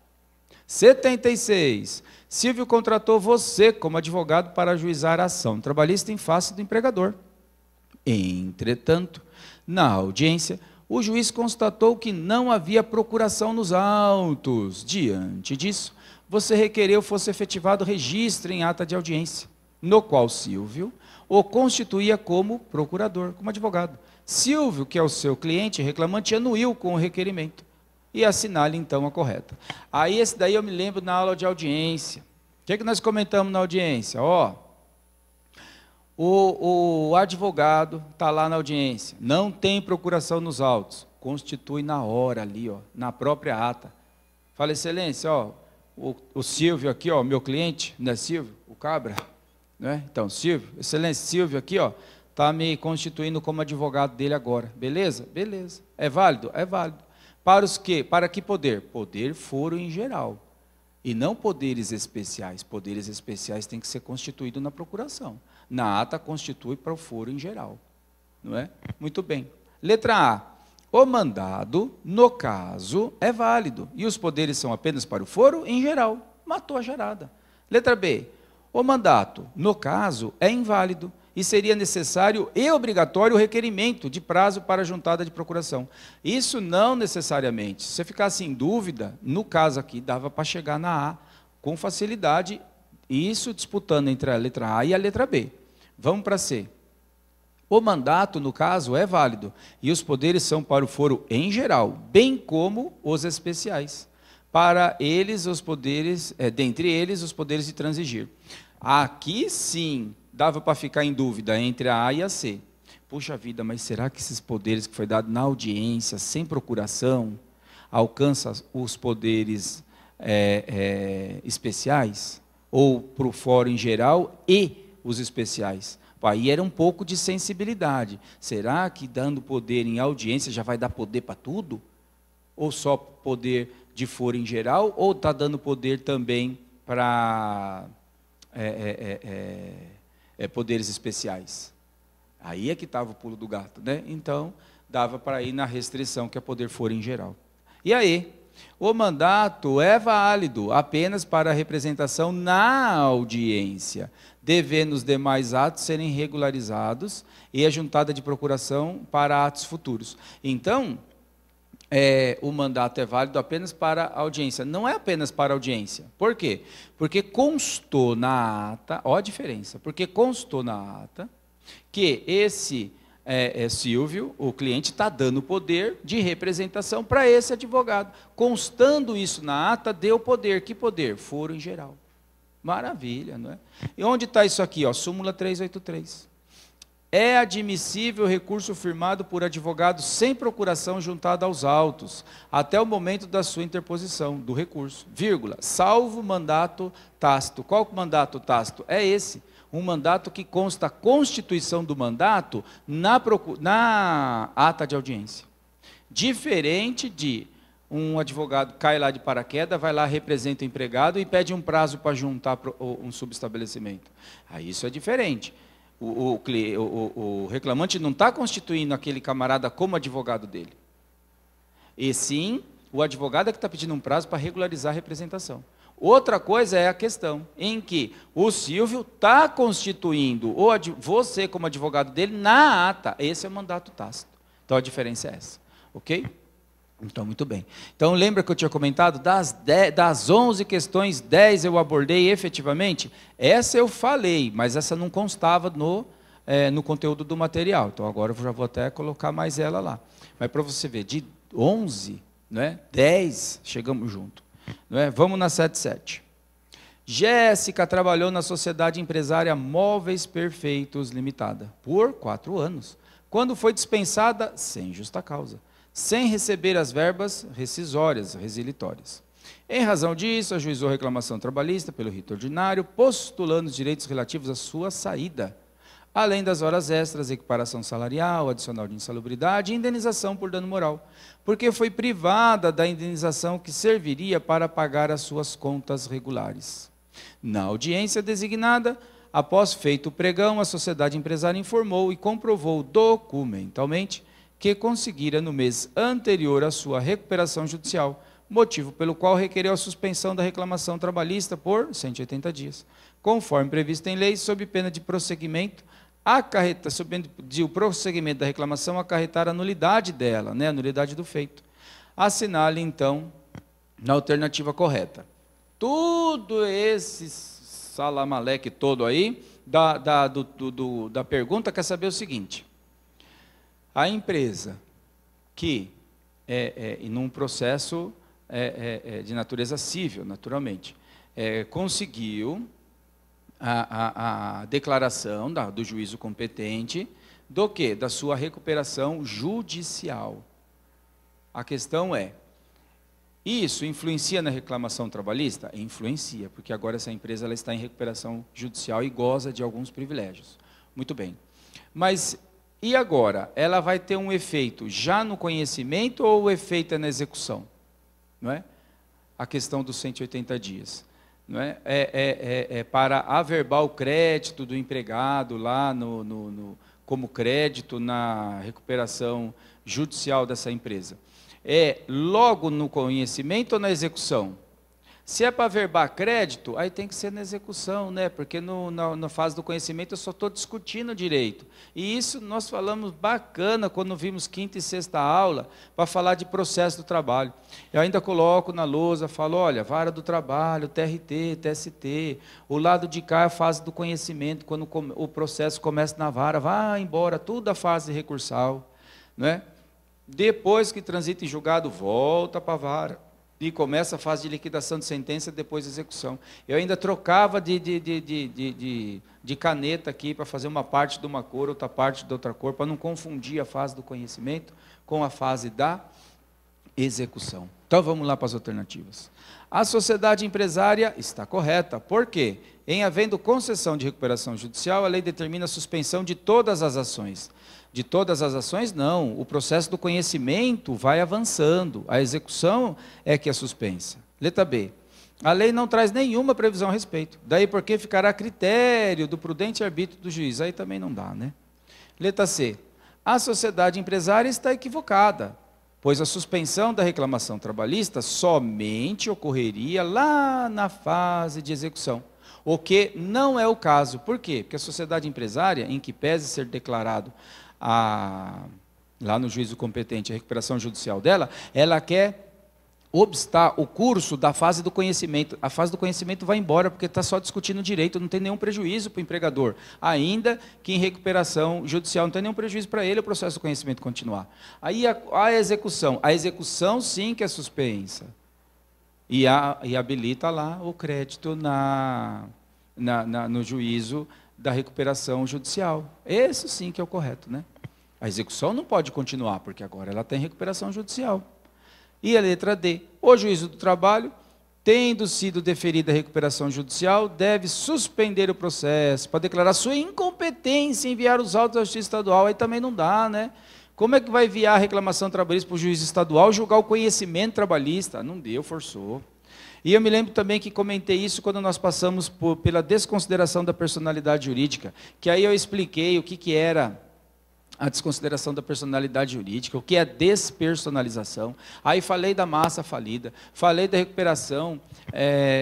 76. Silvio contratou você como advogado para ajuizar a ação trabalhista em face do empregador. Entretanto, na audiência, o juiz constatou que não havia procuração nos autos. Diante disso, você requereu fosse efetivado registro em ata de audiência, no qual Silvio o constituía como procurador, como advogado. Silvio, que é o seu cliente reclamante, anuiu com o requerimento. e assinale então a correta. Aí esse daí eu me lembro na aula de audiência. O que é que nós comentamos na audiência? Ó, o advogado está lá na audiência, não tem procuração nos autos, constitui na hora ali, ó, na própria ata. Fala, excelência, ó, o Silvio aqui, ó, meu cliente, não é Silvio? O Cabra, né? Então, Silvio, excelência, Silvio aqui, ó, está me constituindo como advogado dele agora, beleza? Beleza. É válido? É válido. Para os quê? Para que poder? Poder foro em geral. E não poderes especiais. Poderes especiais têm que ser constituídos na procuração. Na ata constitui para o foro em geral. Não é? Muito bem. Letra A. O mandado, no caso, é válido. E os poderes são apenas para o foro em geral. Matou a charada. Letra B. O mandato, no caso, é inválido. E seria necessário e obrigatório o requerimento de prazo para a juntada de procuração. Isso não necessariamente. Se você ficasse em dúvida, no caso aqui, dava para chegar na A com facilidade, isso disputando entre a letra A e a letra B. Vamos para C. O mandato, no caso, é válido, e os poderes são para o foro em geral, bem como os especiais. Para eles, os poderes, dentre eles, os poderes de transigir. Aqui, sim, dava para ficar em dúvida entre a A e a C. Puxa vida, mas será que esses poderes que foi dado na audiência, sem procuração, alcançam os poderes especiais? Ou para o fórum em geral e os especiais? Aí era um pouco de sensibilidade. Será que dando poder em audiência já vai dar poder para tudo? Ou só poder de foro em geral? Ou está dando poder também para poderes especiais? Aí é que estava o pulo do gato, né? Então, dava para ir na restrição, que é poder foro em geral. E aí? O mandato é válido apenas para a representação na audiência, devendo os demais atos serem regularizados e a juntada de procuração para atos futuros. Então, o mandato é válido apenas para a audiência. Não é apenas para a audiência. Por quê? Porque constou na ata, ó a diferença, porque constou na ata que esse Silvio, o cliente, está dando poder de representação para esse advogado. Constando isso na ata, deu poder. Que poder? Foro em geral. Maravilha, não é? E onde está isso aqui? Ó, súmula 383. É admissível recurso firmado por advogado sem procuração juntada aos autos, até o momento da sua interposição do recurso, vírgula, salvo mandato tácito. Qual mandato tácito? É esse. Um mandato que consta a constituição do mandato na ata de audiência. Diferente de um advogado cai lá de paraquedas, vai lá, representa o empregado e pede um prazo para juntar um subestabelecimento. Aí isso é diferente. O reclamante não está constituindo aquele camarada como advogado dele. E sim, o advogado é que está pedindo um prazo para regularizar a representação. Outra coisa é a questão em que o Silvio está constituindo você como advogado dele na ata. Esse é o mandato tácito. Então a diferença é essa. Ok? Então, muito bem. Então, lembra que eu tinha comentado? Das 11 questões, 10 eu abordei efetivamente? Essa eu falei, mas essa não constava no conteúdo do material. Então, agora eu já vou até colocar mais ela lá. Mas para você ver, de 11, né, 10, chegamos junto. Não é? Vamos na 77. Jéssica trabalhou na Sociedade Empresária Móveis Perfeitos Limitada por 4 anos, quando foi dispensada sem justa causa, sem receber as verbas rescisórias, resilitórias. Em razão disso, ajuizou a reclamação trabalhista pelo rito ordinário, postulando os direitos relativos à sua saída, além das horas extras, equiparação salarial, adicional de insalubridade e indenização por dano moral, porque foi privada da indenização que serviria para pagar as suas contas regulares. Na audiência designada, após feito o pregão, a sociedade empresária informou e comprovou documentalmente que conseguira no mês anterior à sua recuperação judicial, motivo pelo qual requereu a suspensão da reclamação trabalhista por 180 dias, conforme previsto em lei, sob pena de prosseguimento, sob pena de o prosseguimento da reclamação acarretar a nulidade dela, né, a nulidade do feito. Assinale, então, na alternativa correta. Tudo esse salamaleque todo aí, da pergunta, quer saber o seguinte: a empresa que e num processo de natureza civil, naturalmente, conseguiu a declaração do juízo competente do quê? Da sua recuperação judicial. A questão é, isso influencia na reclamação trabalhista? Influencia, porque agora essa empresa ela está em recuperação judicial e goza de alguns privilégios. Muito bem. Mas, e agora? Ela vai ter um efeito já no conhecimento ou o efeito é na execução? Não é? A questão dos 180 dias. Não é? Para averbar o crédito do empregado lá como crédito na recuperação judicial dessa empresa. É logo no conhecimento ou na execução? Se é para averbar crédito, aí tem que ser na execução, né? Porque na fase do conhecimento eu só estou discutindo direito. E isso nós falamos bacana quando vimos quinta e sexta aula, para falar de processo do trabalho. Eu ainda coloco na lousa, falo, olha, vara do trabalho, TRT, TST, o lado de cá é a fase do conhecimento, quando o processo começa na vara, vai embora, tudo a fase recursal, não é? Depois que transita em julgado, volta para a vara. E começa a fase de liquidação de sentença, depois de execução. Eu ainda trocava de caneta aqui para fazer uma parte de uma cor, outra parte de outra cor, para não confundir a fase do conhecimento com a fase da execução. Então vamos lá para as alternativas. A sociedade empresária está correta. Por quê? Em havendo concessão de recuperação judicial, a lei determina a suspensão de todas as ações. De todas as ações, não. O processo do conhecimento vai avançando. A execução é que é suspensa. Letra B. A lei não traz nenhuma previsão a respeito. Daí porque ficará a critério do prudente arbítrio do juiz. Aí também não dá, né? Letra C. A sociedade empresária está equivocada, pois a suspensão da reclamação trabalhista somente ocorreria lá na fase de execução. O que não é o caso. Por quê? Porque a sociedade empresária, em que pese ser declarado lá no juízo competente a recuperação judicial dela, ela quer obstar o curso da fase do conhecimento. A fase do conhecimento vai embora, porque está só discutindo direito, não tem nenhum prejuízo para o empregador. Ainda que em recuperação judicial não tem nenhum prejuízo para ele o processo do conhecimento continuar. Aí a execução sim que é suspensa. E habilita lá o crédito no juízo da recuperação judicial. Esse sim que é o correto, né? A execução não pode continuar, porque agora ela tem recuperação judicial. E a letra D, o juízo do trabalho, tendo sido deferida a recuperação judicial, deve suspender o processo para declarar sua incompetência em enviar os autos à Justiça Estadual. Aí também não dá, né? Como é que vai enviar a reclamação trabalhista para o juiz estadual julgar o conhecimento trabalhista? Não deu, forçou. E eu me lembro também que comentei isso quando nós passamos pela desconsideração da personalidade jurídica, que aí eu expliquei o que era a desconsideração da personalidade jurídica, o que é despersonalização. Aí falei da massa falida, falei da recuperação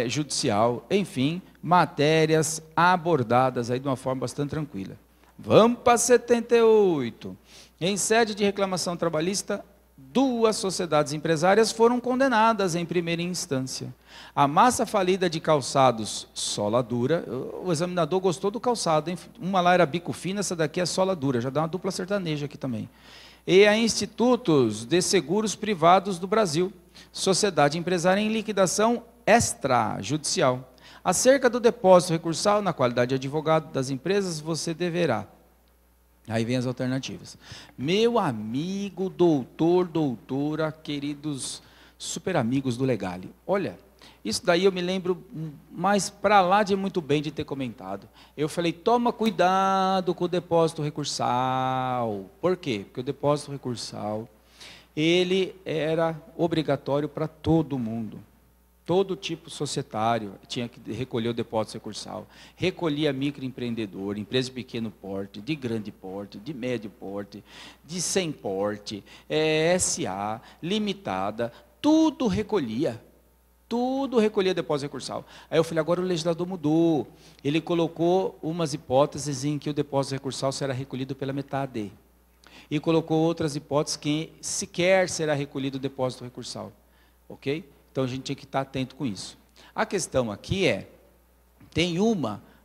judicial, enfim, matérias abordadas aí de uma forma bastante tranquila. Vamos para 78. Em sede de reclamação trabalhista, 2 sociedades empresárias foram condenadas em primeira instância. A massa falida de calçados sola dura, o examinador gostou do calçado, hein? Uma lá era bico fino, essa daqui é sola dura, já dá uma dupla sertaneja aqui também. E a Institutos de Seguros Privados do Brasil, sociedade empresária em liquidação extrajudicial. Acerca do depósito recursal, na qualidade de advogado das empresas, você deverá. Aí vem as alternativas. Meu amigo, doutor, doutora, queridos super amigos do Legale. Olha, isso daí eu me lembro mais para lá de muito bem de ter comentado. Eu falei, toma cuidado com o depósito recursal. Por quê? Porque o depósito recursal, ele era obrigatório para todo mundo. Todo tipo societário tinha que recolher o depósito recursal. Recolhia microempreendedor, empresa de pequeno porte, de grande porte, de médio porte, de sem porte, SA, limitada, tudo recolhia. Tudo recolhia depósito recursal. Aí eu falei, agora o legislador mudou. Ele colocou umas hipóteses em que o depósito recursal será recolhido pela metade. E colocou outras hipóteses que sequer será recolhido o depósito recursal. Ok? Então a gente tinha que estar atento com isso. A questão aqui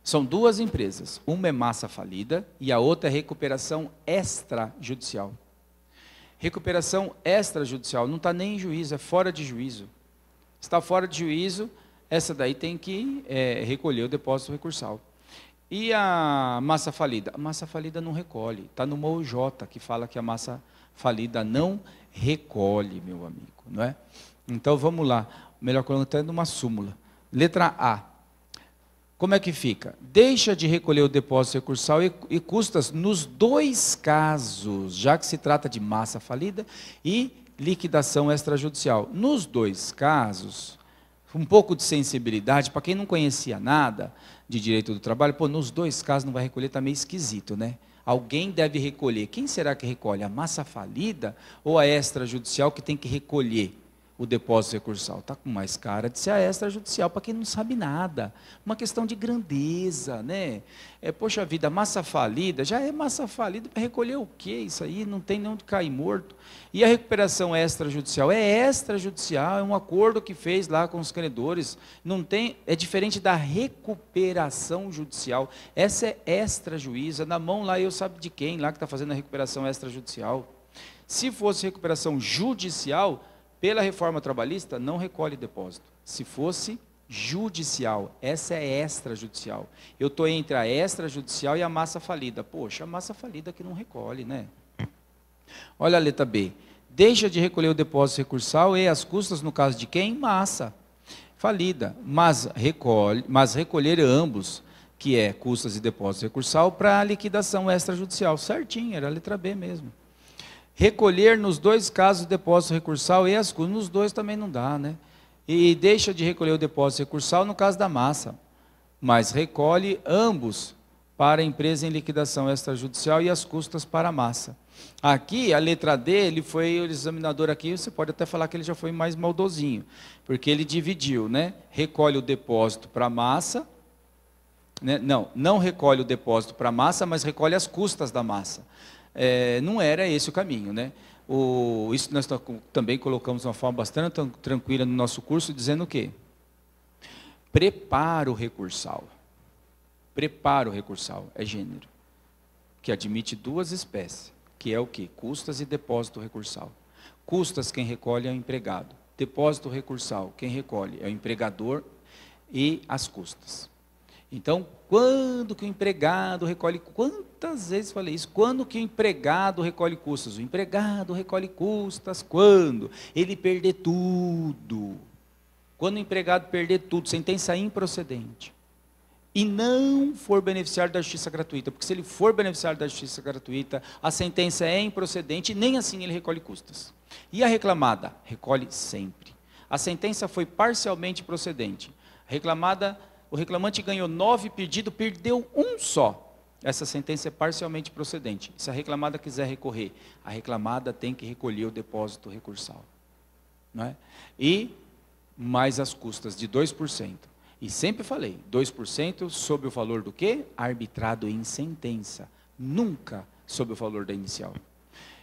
são 2 empresas, uma é massa falida e a outra é recuperação extrajudicial. Recuperação extrajudicial, não está nem em juízo, é fora de juízo. Está fora de juízo, essa daí tem que recolher o depósito recursal. E a massa falida? A massa falida não recolhe, está no MOJ, que fala que a massa falida não recolhe, meu amigo, não é? Então vamos lá, melhor colocando até numa súmula. Letra A. Como é que fica? Deixa de recolher o depósito recursal e custas nos dois casos, já que se trata de massa falida e liquidação extrajudicial. Nos dois casos, um pouco de sensibilidade, para quem não conhecia nada de direito do trabalho, pô, nos dois casos não vai recolher, está meio esquisito, né? Alguém deve recolher. Quem será que recolhe? A massa falida ou a extrajudicial que tem que recolher o depósito recursal? Está com mais cara de ser a extrajudicial, para quem não sabe nada. Uma questão de grandeza, né? Poxa vida, massa falida, já é massa falida para recolher o quê? Isso aí não tem nem onde cair morto. E a recuperação extrajudicial? É extrajudicial, é um acordo que fez lá com os credores. Não tem, é diferente da recuperação judicial. Essa é extrajuíza, na mão lá, eu sabe de quem lá que está fazendo a recuperação extrajudicial. Se fosse recuperação judicial, pela reforma trabalhista, não recolhe depósito. Se fosse judicial, essa é extrajudicial. Eu estou entre a extrajudicial e a massa falida. Poxa, a massa falida que não recolhe, né? Olha a letra B. Deixa de recolher o depósito recursal e as custas, no caso de quem? Massa falida. Mas recolher ambos, que é custas e depósito recursal, para a liquidação extrajudicial. Certinho, era a letra B mesmo. Recolher nos dois casos o depósito recursal e as custas, nos dois também não dá, né? E deixa de recolher o depósito recursal no caso da massa, mas recolhe ambos para a empresa em liquidação extrajudicial e as custas para a massa. Aqui, a letra D, ele foi o examinador aqui, você pode até falar que ele já foi mais maldosinho, porque ele dividiu, né? Recolhe o depósito para a massa, né? Não recolhe o depósito para a massa, mas recolhe as custas da massa. Não era esse o caminho, né? Isso nós também colocamos de uma forma bastante tranquila no nosso curso, dizendo o quê? Preparo recursal. Preparo recursal é gênero, que admite duas espécies, que é o quê? Custas e depósito recursal. Custas, quem recolhe é o empregado. Depósito recursal, quem recolhe é o empregador e as custas. Então, quando que o empregado recolhe, quantas vezes falei isso? Quando que o empregado recolhe custas? O empregado recolhe custas quando ele perder tudo. Quando o empregado perder tudo, sentença improcedente. E não for beneficiário da justiça gratuita, porque se ele for beneficiário da justiça gratuita, a sentença é improcedente e nem assim ele recolhe custas. E a reclamada? Recolhe sempre. A sentença foi parcialmente procedente. O reclamante ganhou 9 pedidos, perdeu um só. Essa sentença é parcialmente procedente. Se a reclamada quiser recorrer, a reclamada tem que recolher o depósito recursal. Não é? E mais as custas de 2%. E sempre falei, 2% sobre o valor do quê? Arbitrado em sentença. Nunca sobre o valor da inicial.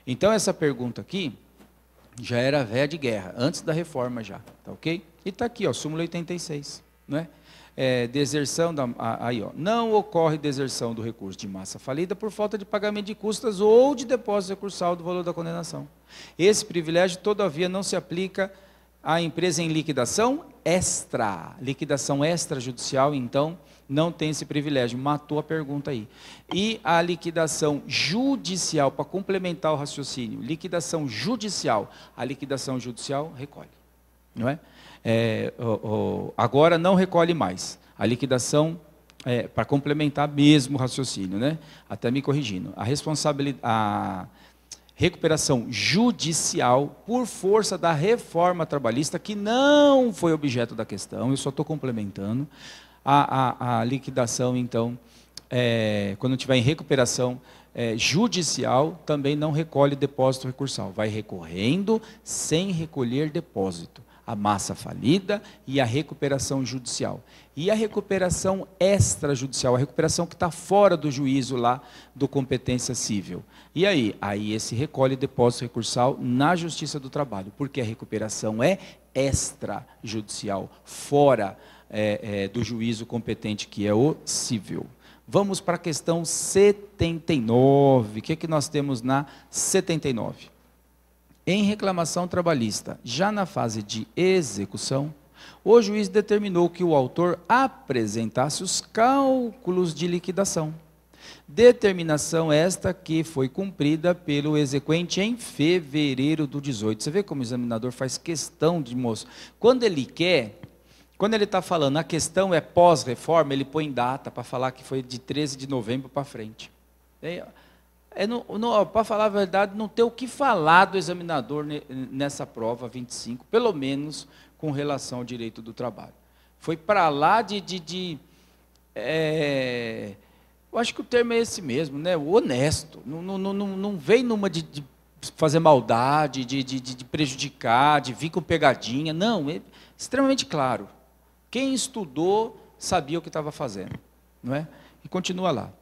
Então essa pergunta aqui já era véia de guerra, antes da reforma já. Tá ok? E está aqui, ó, súmula 86. Não é? Deserção aí, ó, não ocorre deserção do recurso de massa falida por falta de pagamento de custas ou de depósito recursal do valor da condenação. Esse privilégio, todavia, não se aplica à empresa em liquidação extrajudicial, então, não tem esse privilégio. Matou a pergunta aí. E a liquidação judicial, para complementar o raciocínio, liquidação judicial, a liquidação judicial recolhe, não é? Agora não recolhe mais. A liquidação, para complementar mesmo o raciocínio, né? Até me corrigindo. A recuperação judicial, por força da reforma trabalhista, que não foi objeto da questão, eu só estou complementando. A liquidação, então, quando tiver em recuperação judicial, também não recolhe depósito recursal. Vai recorrendo sem recolher depósito. A massa falida e a recuperação judicial. E a recuperação extrajudicial, a recuperação que está fora do juízo lá do competência civil. E aí? Aí esse recolhe depósito recursal na Justiça do Trabalho, porque a recuperação é extrajudicial, fora do juízo competente, que é o civil. Vamos para a questão 79. O que nós temos na 79? Em reclamação trabalhista, já na fase de execução, o juiz determinou que o autor apresentasse os cálculos de liquidação. Determinação esta que foi cumprida pelo exequente em fevereiro do 18. Você vê como o examinador faz questão de mostrar. Quando ele quer, quando ele está falando a questão é pós-reforma, ele põe data para falar que foi de 13 de novembro para frente. Para falar a verdade, não tem o que falar do examinador nessa prova 25, pelo menos com relação ao direito do trabalho. Foi para lá eu acho que o termo é esse mesmo, né? O honesto. Não vem numa de fazer maldade, de prejudicar, de vir com pegadinha. Não, é extremamente claro. Quem estudou sabia o que estava fazendo, não é? E continua lá.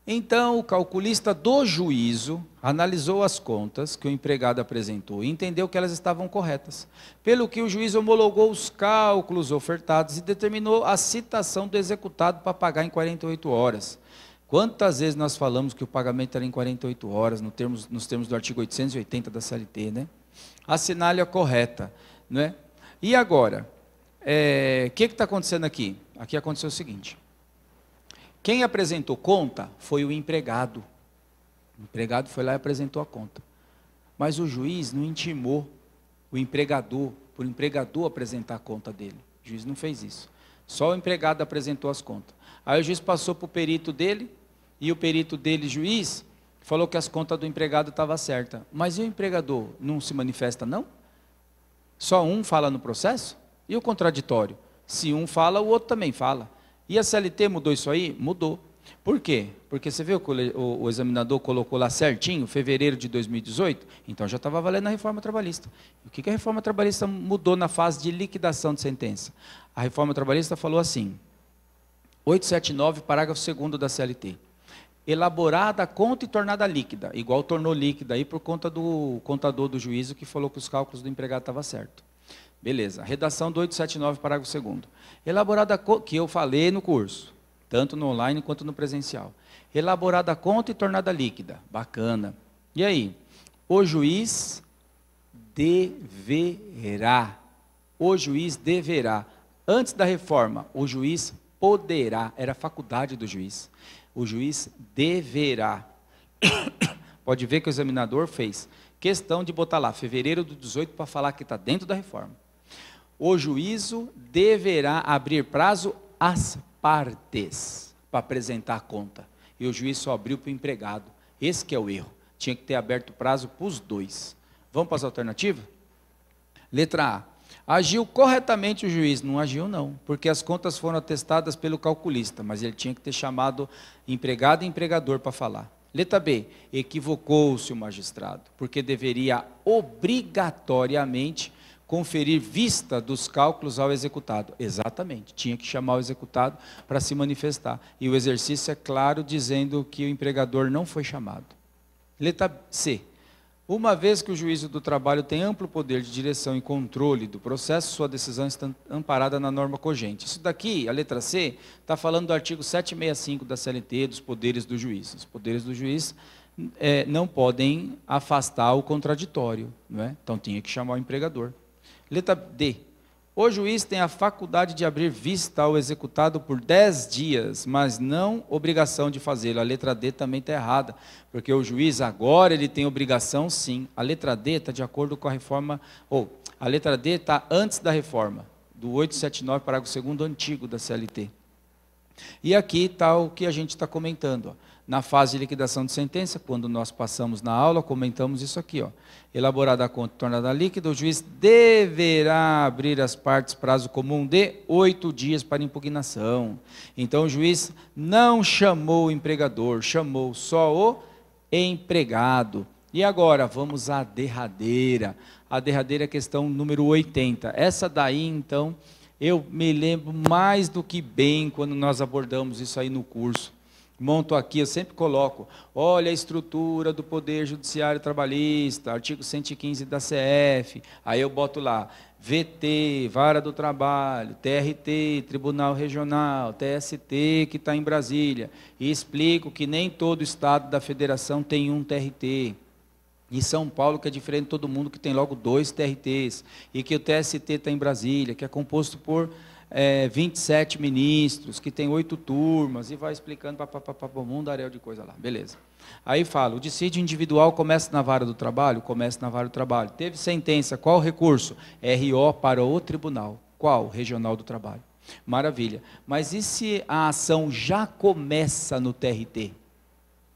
Então, o calculista do juízo analisou as contas que o empregado apresentou e entendeu que elas estavam corretas, pelo que o juiz homologou os cálculos ofertados e determinou a citação do executado para pagar em 48 horas. Quantas vezes nós falamos que o pagamento era em 48 horas, nos termos do artigo 880 da CLT, né? Assinale a correta, não é? E agora, o que está acontecendo aqui? Aqui aconteceu o seguinte. Quem apresentou conta foi o empregado. O empregado foi lá e apresentou a conta. Mas o juiz não intimou o empregador, por o empregador apresentar a conta dele. O juiz não fez isso. Só o empregado apresentou as contas. Aí o juiz passou para o perito dele, e o perito dele, juiz, falou que as contas do empregado estavam certas. Mas e o empregador não se manifesta, não? Só um fala no processo? E o contraditório? Se um fala, o outro também fala. E a CLT mudou isso aí? Mudou. Por quê? Porque você viu que o examinador colocou lá certinho, fevereiro de 2018? Então já estava valendo a reforma trabalhista. E o que a reforma trabalhista mudou na fase de liquidação de sentença? A reforma trabalhista falou assim, 879, parágrafo 2º da CLT. Elaborada a conta e tornada líquida, igual tornou líquida aí por conta do contador do juízo que falou que os cálculos do empregado estavam certos. Beleza, redação do 879, parágrafo 2º. Elaborada, que eu falei no curso, tanto no online quanto no presencial. Elaborada a conta e tornada líquida. Bacana. E aí? O juiz deverá. O juiz deverá. Antes da reforma, o juiz poderá. Era faculdade do juiz. O juiz deverá. Pode ver que o examinador fez questão de botar lá, fevereiro do 18, para falar que está dentro da reforma. O juízo deverá abrir prazo às partes para apresentar a conta. E o juiz só abriu para o empregado. Esse que é o erro. Tinha que ter aberto prazo para os dois. Vamos para as alternativas? Letra A. Agiu corretamente o juiz? Não agiu não, porque as contas foram atestadas pelo calculista, mas ele tinha que ter chamado empregado e empregador para falar. Letra B. Equivocou-se o magistrado, porque deveria obrigatoriamente conferir vista dos cálculos ao executado. Exatamente, tinha que chamar o executado para se manifestar. E o exercício é claro, dizendo que o empregador não foi chamado. Letra C. Uma vez que o juízo do trabalho tem amplo poder de direção e controle do processo, sua decisão está amparada na norma cogente. Isso daqui, a letra C, está falando do artigo 765 da CLT, dos poderes do juiz. Os poderes do juiz não podem afastar o contraditório, não é? Então tinha que chamar o empregador. Letra D. O juiz tem a faculdade de abrir vista ao executado por 10 dias, mas não obrigação de fazê-lo. A letra D também está errada, porque o juiz agora ele tem obrigação sim. A letra D está de acordo com a reforma, a letra D está antes da reforma, do 879, parágrafo 2º antigo da CLT. E aqui está o que a gente está comentando, ó. Na fase de liquidação de sentença, quando nós passamos na aula, comentamos isso aqui, ó. Elaborada a conta e tornada líquida, o juiz deverá abrir as partes prazo comum de 8 dias para impugnação. Então o juiz não chamou o empregador, chamou só o empregado. E agora, vamos à derradeira. A derradeira é a questão número 80. Essa daí, então, eu me lembro mais do que bem quando nós abordamos isso aí no curso. Monto aqui, eu sempre coloco, olha a estrutura do Poder Judiciário Trabalhista, artigo 115 da CF, aí eu boto lá, VT, Vara do Trabalho, TRT, Tribunal Regional, TST, que está em Brasília, e explico que nem todo estado da federação tem um TRT, em São Paulo, que é diferente de todo mundo, que tem logo 2 TRTs, e que o TST está em Brasília, que é composto por 27 ministros, que tem 8 turmas, e vai explicando para um mundaréu de coisa lá, beleza. Aí fala, o dissídio individual começa na vara do trabalho? Começa na vara do trabalho. Teve sentença, qual recurso? RO para o tribunal. Qual? Regional do Trabalho. Maravilha. Mas e se a ação já começa no TRT?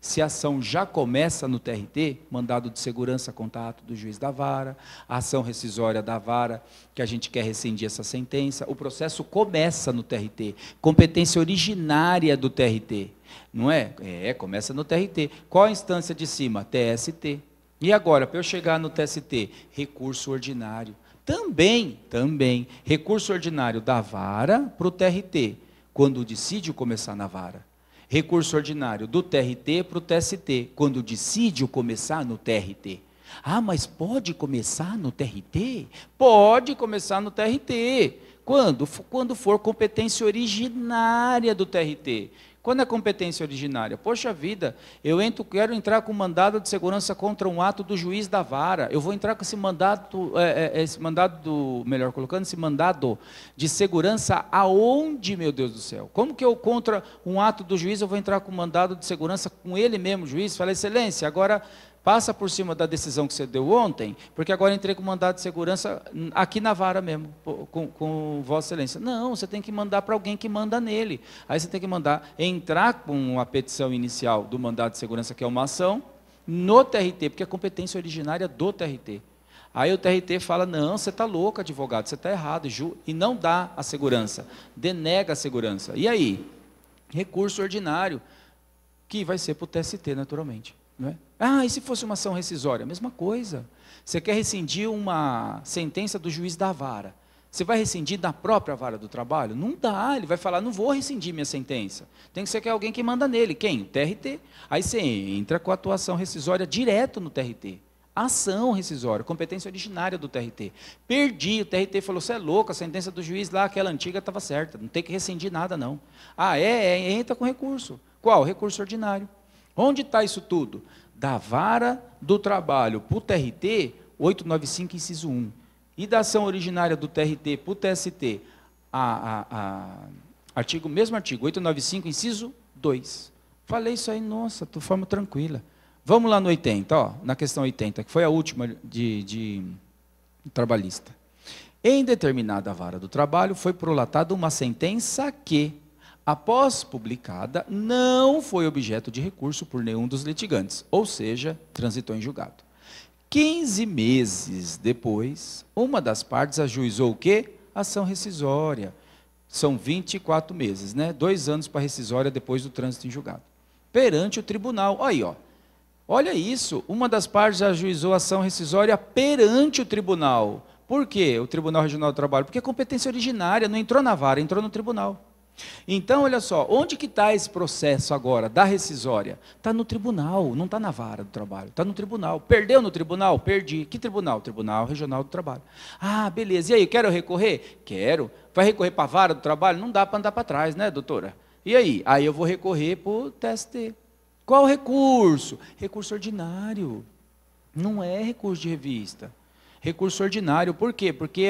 Se a ação já começa no TRT, mandado de segurança, contato do juiz da vara, a ação rescisória da vara, que a gente quer rescindir essa sentença, o processo começa no TRT, competência originária do TRT, não é? Começa no TRT. Qual a instância de cima? TST. E agora, para eu chegar no TST? Recurso ordinário. Também, recurso ordinário da vara para o TRT, quando o dissídio começar na vara. Recurso ordinário do TRT para o TST, quando o dissídio começar no TRT. Ah, mas pode começar no TRT? Pode começar no TRT. Quando? Quando for competência originária do TRT. Quando é competência originária? Poxa vida, quero entrar com mandado de segurança contra um ato do juiz da vara. Eu vou entrar com esse mandado, melhor colocando, esse mandado de segurança aonde, meu Deus do céu? Como que eu, contra um ato do juiz, eu vou entrar com mandado de segurança com ele mesmo, juiz? Fala, excelência, agora passa por cima da decisão que você deu ontem, porque agora entrei com mandado de segurança aqui na vara mesmo, com Vossa Excelência. Não, você tem que mandar para alguém que manda nele. Aí você tem que entrar com a petição inicial do mandado de segurança, que é uma ação, no TRT, porque é competência originária do TRT. Aí o TRT fala, não, você está louco, advogado, você está errado, e não dá a segurança, denega a segurança. E aí? Recurso ordinário, que vai ser para o TST, naturalmente. Não é? Ah, e se fosse uma ação rescisória? Mesma coisa. Você quer rescindir uma sentença do juiz da vara. Você vai rescindir da própria vara do trabalho? Não dá, ele vai falar, não vou rescindir minha sentença. Tem que ser alguém que manda nele. Quem? O TRT. Aí você entra com a atuação rescisória direto no TRT. Ação rescisória, competência originária do TRT. Perdi, o TRT falou, você é louco, a sentença do juiz lá, aquela antiga, estava certa, não tem que rescindir nada não. Ah, entra com recurso. Qual? Recurso ordinário. Onde está isso tudo? Da vara do trabalho para o TRT, 895, inciso 1. E da ação originária do TRT para o TST, mesmo artigo, 895, inciso 2. Falei isso aí, nossa, de forma tranquila. Vamos lá no 80, ó, na questão 80, que foi a última de trabalhista. Em determinada vara do trabalho, foi prolatada uma sentença que, após publicada, não foi objeto de recurso por nenhum dos litigantes, ou seja, transitou em julgado. 15 meses depois, uma das partes ajuizou o quê? Ação rescisória. São 24 meses, né? 2 anos para rescisória depois do trânsito em julgado. Perante o tribunal. Aí, ó. Olha isso, uma das partes ajuizou ação rescisória perante o tribunal. Por quê? O Tribunal Regional do Trabalho? Porque é competência originária, não entrou na vara, entrou no tribunal. Então, olha só, onde que está esse processo agora, da rescisória? Está no tribunal, não está na vara do trabalho, está no tribunal. Perdeu no tribunal? Perdi. Que tribunal? Tribunal Regional do Trabalho. Ah, beleza. E aí, quero recorrer? Quero. Vai recorrer para a vara do trabalho? Não dá para andar para trás, né, doutora? E aí? Aí eu vou recorrer para o TST. Qual recurso? Recurso ordinário. Não é recurso de revista. Recurso ordinário. Por quê? Porque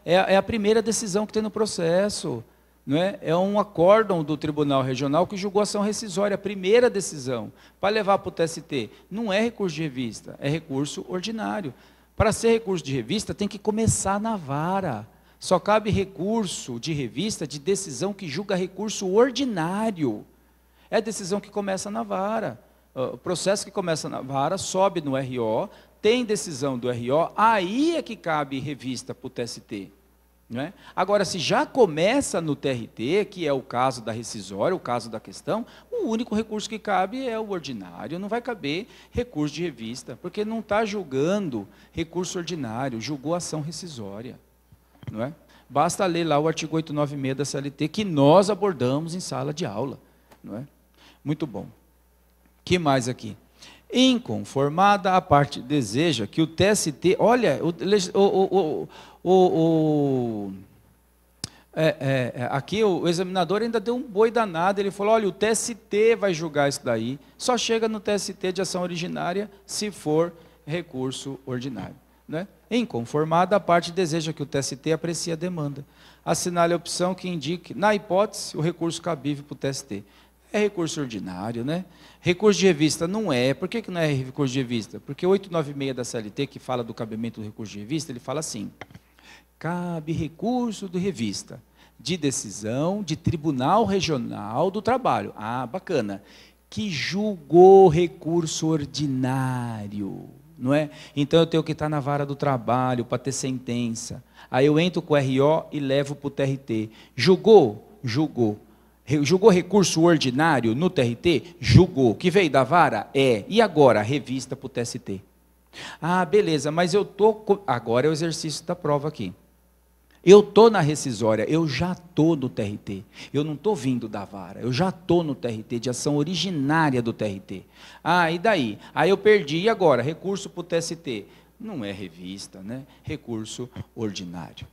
é a primeira decisão que tem no processo. Não é? É um acórdão do Tribunal Regional que julgou a ação rescisória, a primeira decisão, para levar para o TST. Não é recurso de revista, é recurso ordinário. Para ser recurso de revista, tem que começar na vara. Só cabe recurso de revista de decisão que julga recurso ordinário. É a decisão que começa na vara. O processo que começa na vara, sobe no RO, tem decisão do RO, aí é que cabe revista para o TST. Não é? Agora, se já começa no TRT, que é o caso da rescisória, o caso da questão, o único recurso que cabe é o ordinário, não vai caber recurso de revista, porque não está julgando recurso ordinário, julgou ação rescisória. Não é? Basta ler lá o artigo 896 da CLT, que nós abordamos em sala de aula. Não é? Muito bom. Que mais aqui? Inconformada, a parte deseja que o TST... Olha, aqui o examinador ainda deu um boi danado, ele falou, olha, o TST vai julgar isso daí, só chega no TST de ação originária se for recurso ordinário. Né? Inconformada, a parte deseja que o TST aprecie a demanda. Assinale a opção que indique, na hipótese, o recurso cabível para o TST. É recurso ordinário, né? Recurso de revista não é. Por que não é recurso de revista? Porque o 896 da CLT, que fala do cabimento do recurso de revista, ele fala assim: cabe recurso de revista, de decisão de Tribunal Regional do Trabalho. Ah, bacana. Que julgou recurso ordinário. Não é? Então eu tenho que estar na vara do trabalho para ter sentença. Aí eu entro com o RO e levo para o TRT. Julgou? Julgou. Julgou recurso ordinário no TRT? Julgou. Que veio da vara? É. E agora? Revista para o TST. Ah, beleza, mas eu estou... Agora é o exercício da prova aqui. Eu estou na rescisória, eu já estou no TRT. Eu não estou vindo da vara, eu já estou no TRT, de ação originária do TRT. Ah, e daí? Aí eu perdi, e agora? Recurso para o TST. Não é revista, né? Recurso ordinário.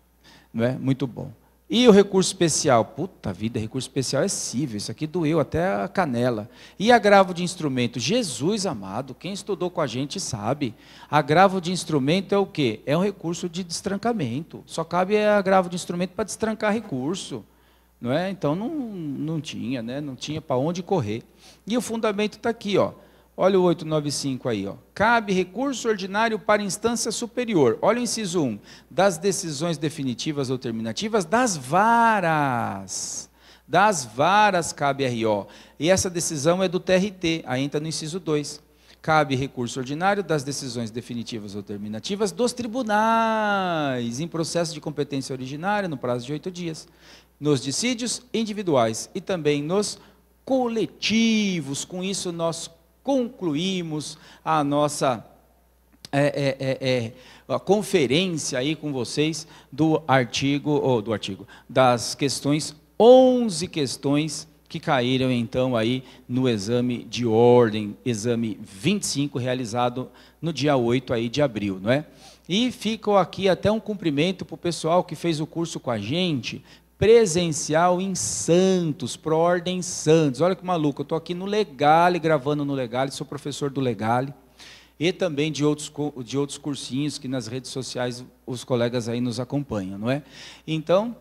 Não é? Muito bom. E o recurso especial? Puta vida, recurso especial é cível, isso aqui doeu até a canela. E agravo de instrumento? Jesus amado, quem estudou com a gente sabe. Agravo de instrumento é o quê? É um recurso de destrancamento. Só cabe agravo de instrumento para destrancar recurso. Não é? Então não tinha, né? Não tinha para onde correr. E o fundamento está aqui, ó. Olha o 895 aí, ó. Cabe recurso ordinário para instância superior. Olha o inciso 1. Das decisões definitivas ou terminativas das varas. Das varas cabe RO. E essa decisão é do TRT. Aí entra no inciso 2. Cabe recurso ordinário das decisões definitivas ou terminativas dos tribunais, em processo de competência originária, no prazo de 8 dias. Nos dissídios individuais e também nos coletivos. Com isso, nós concluímos a nossa a conferência aí com vocês das questões, 11 questões que caíram então aí no exame de ordem, exame 25, realizado no dia 8 aí de abril, não é? E ficou aqui até um cumprimento para o pessoal que fez o curso com a gente, presencial em Santos, Pro Ordem Santos. Olha que maluco, eu estou aqui no Legale, gravando no Legale, sou professor do Legale, e também de outros cursinhos que nas redes sociais os colegas aí nos acompanham, não é? Então,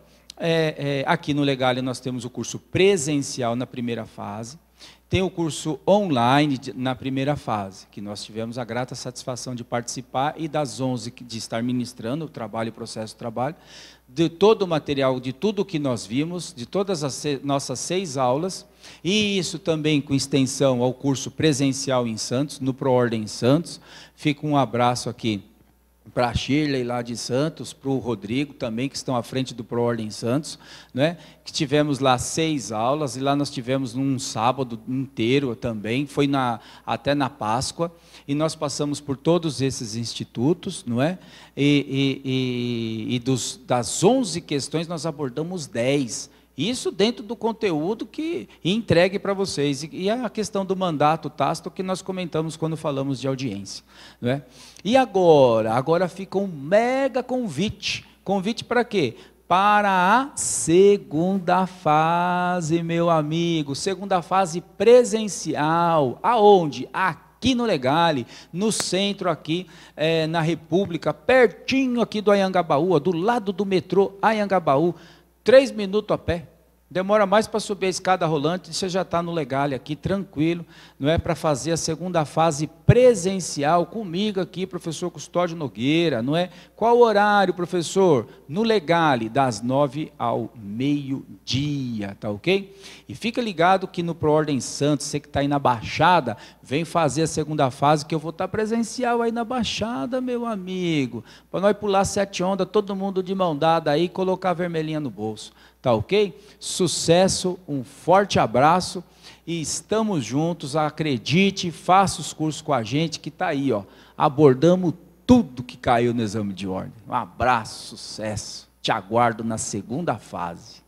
aqui no Legale nós temos o curso presencial na primeira fase, tem o curso online na primeira fase, que nós tivemos a grata satisfação de participar e das 11 de estar ministrando o trabalho e processo de trabalho, de todo o material, de tudo que nós vimos, de todas as nossas 6 aulas, e isso também com extensão ao curso presencial em Santos, no Pro Ordem Santos. Fica um abraço aqui para a Shirley lá de Santos, para o Rodrigo também, que estão à frente do Pro Ordem Santos, né? Que tivemos lá 6 aulas, e lá nós tivemos um sábado inteiro também, foi até na Páscoa, e nós passamos por todos esses institutos, não é? Das 11 questões nós abordamos 10, isso dentro do conteúdo que entregue para vocês. E a questão do mandato tácito que nós comentamos quando falamos de audiência, não é? E agora? Agora fica um mega convite. Convite para quê? Para a segunda fase, meu amigo. Segunda fase presencial. Aonde? Aqui no Legale, no centro aqui, na República, pertinho aqui do Anhangabaú, do lado do metrô Anhangabaú. 3 minutos a pé, demora mais para subir a escada rolante, você já está no Legale aqui, tranquilo, não é? Para fazer a segunda fase presencial comigo aqui, professor Custódio Nogueira, não é? Qual o horário, professor? No Legale, das 9 ao meio-dia, tá ok? E fica ligado que no Pro Ordem Santos, você que está aí na Baixada, vem fazer a segunda fase, que eu vou estar presencial aí na Baixada, meu amigo, para nós pular 7 ondas, todo mundo de mão dada aí, colocar a vermelhinha no bolso, tá ok? Sucesso, um forte abraço e estamos juntos, acredite, faça os cursos com a gente que está aí, ó, abordamos tudo que caiu no exame de ordem. Um abraço, sucesso, te aguardo na segunda fase.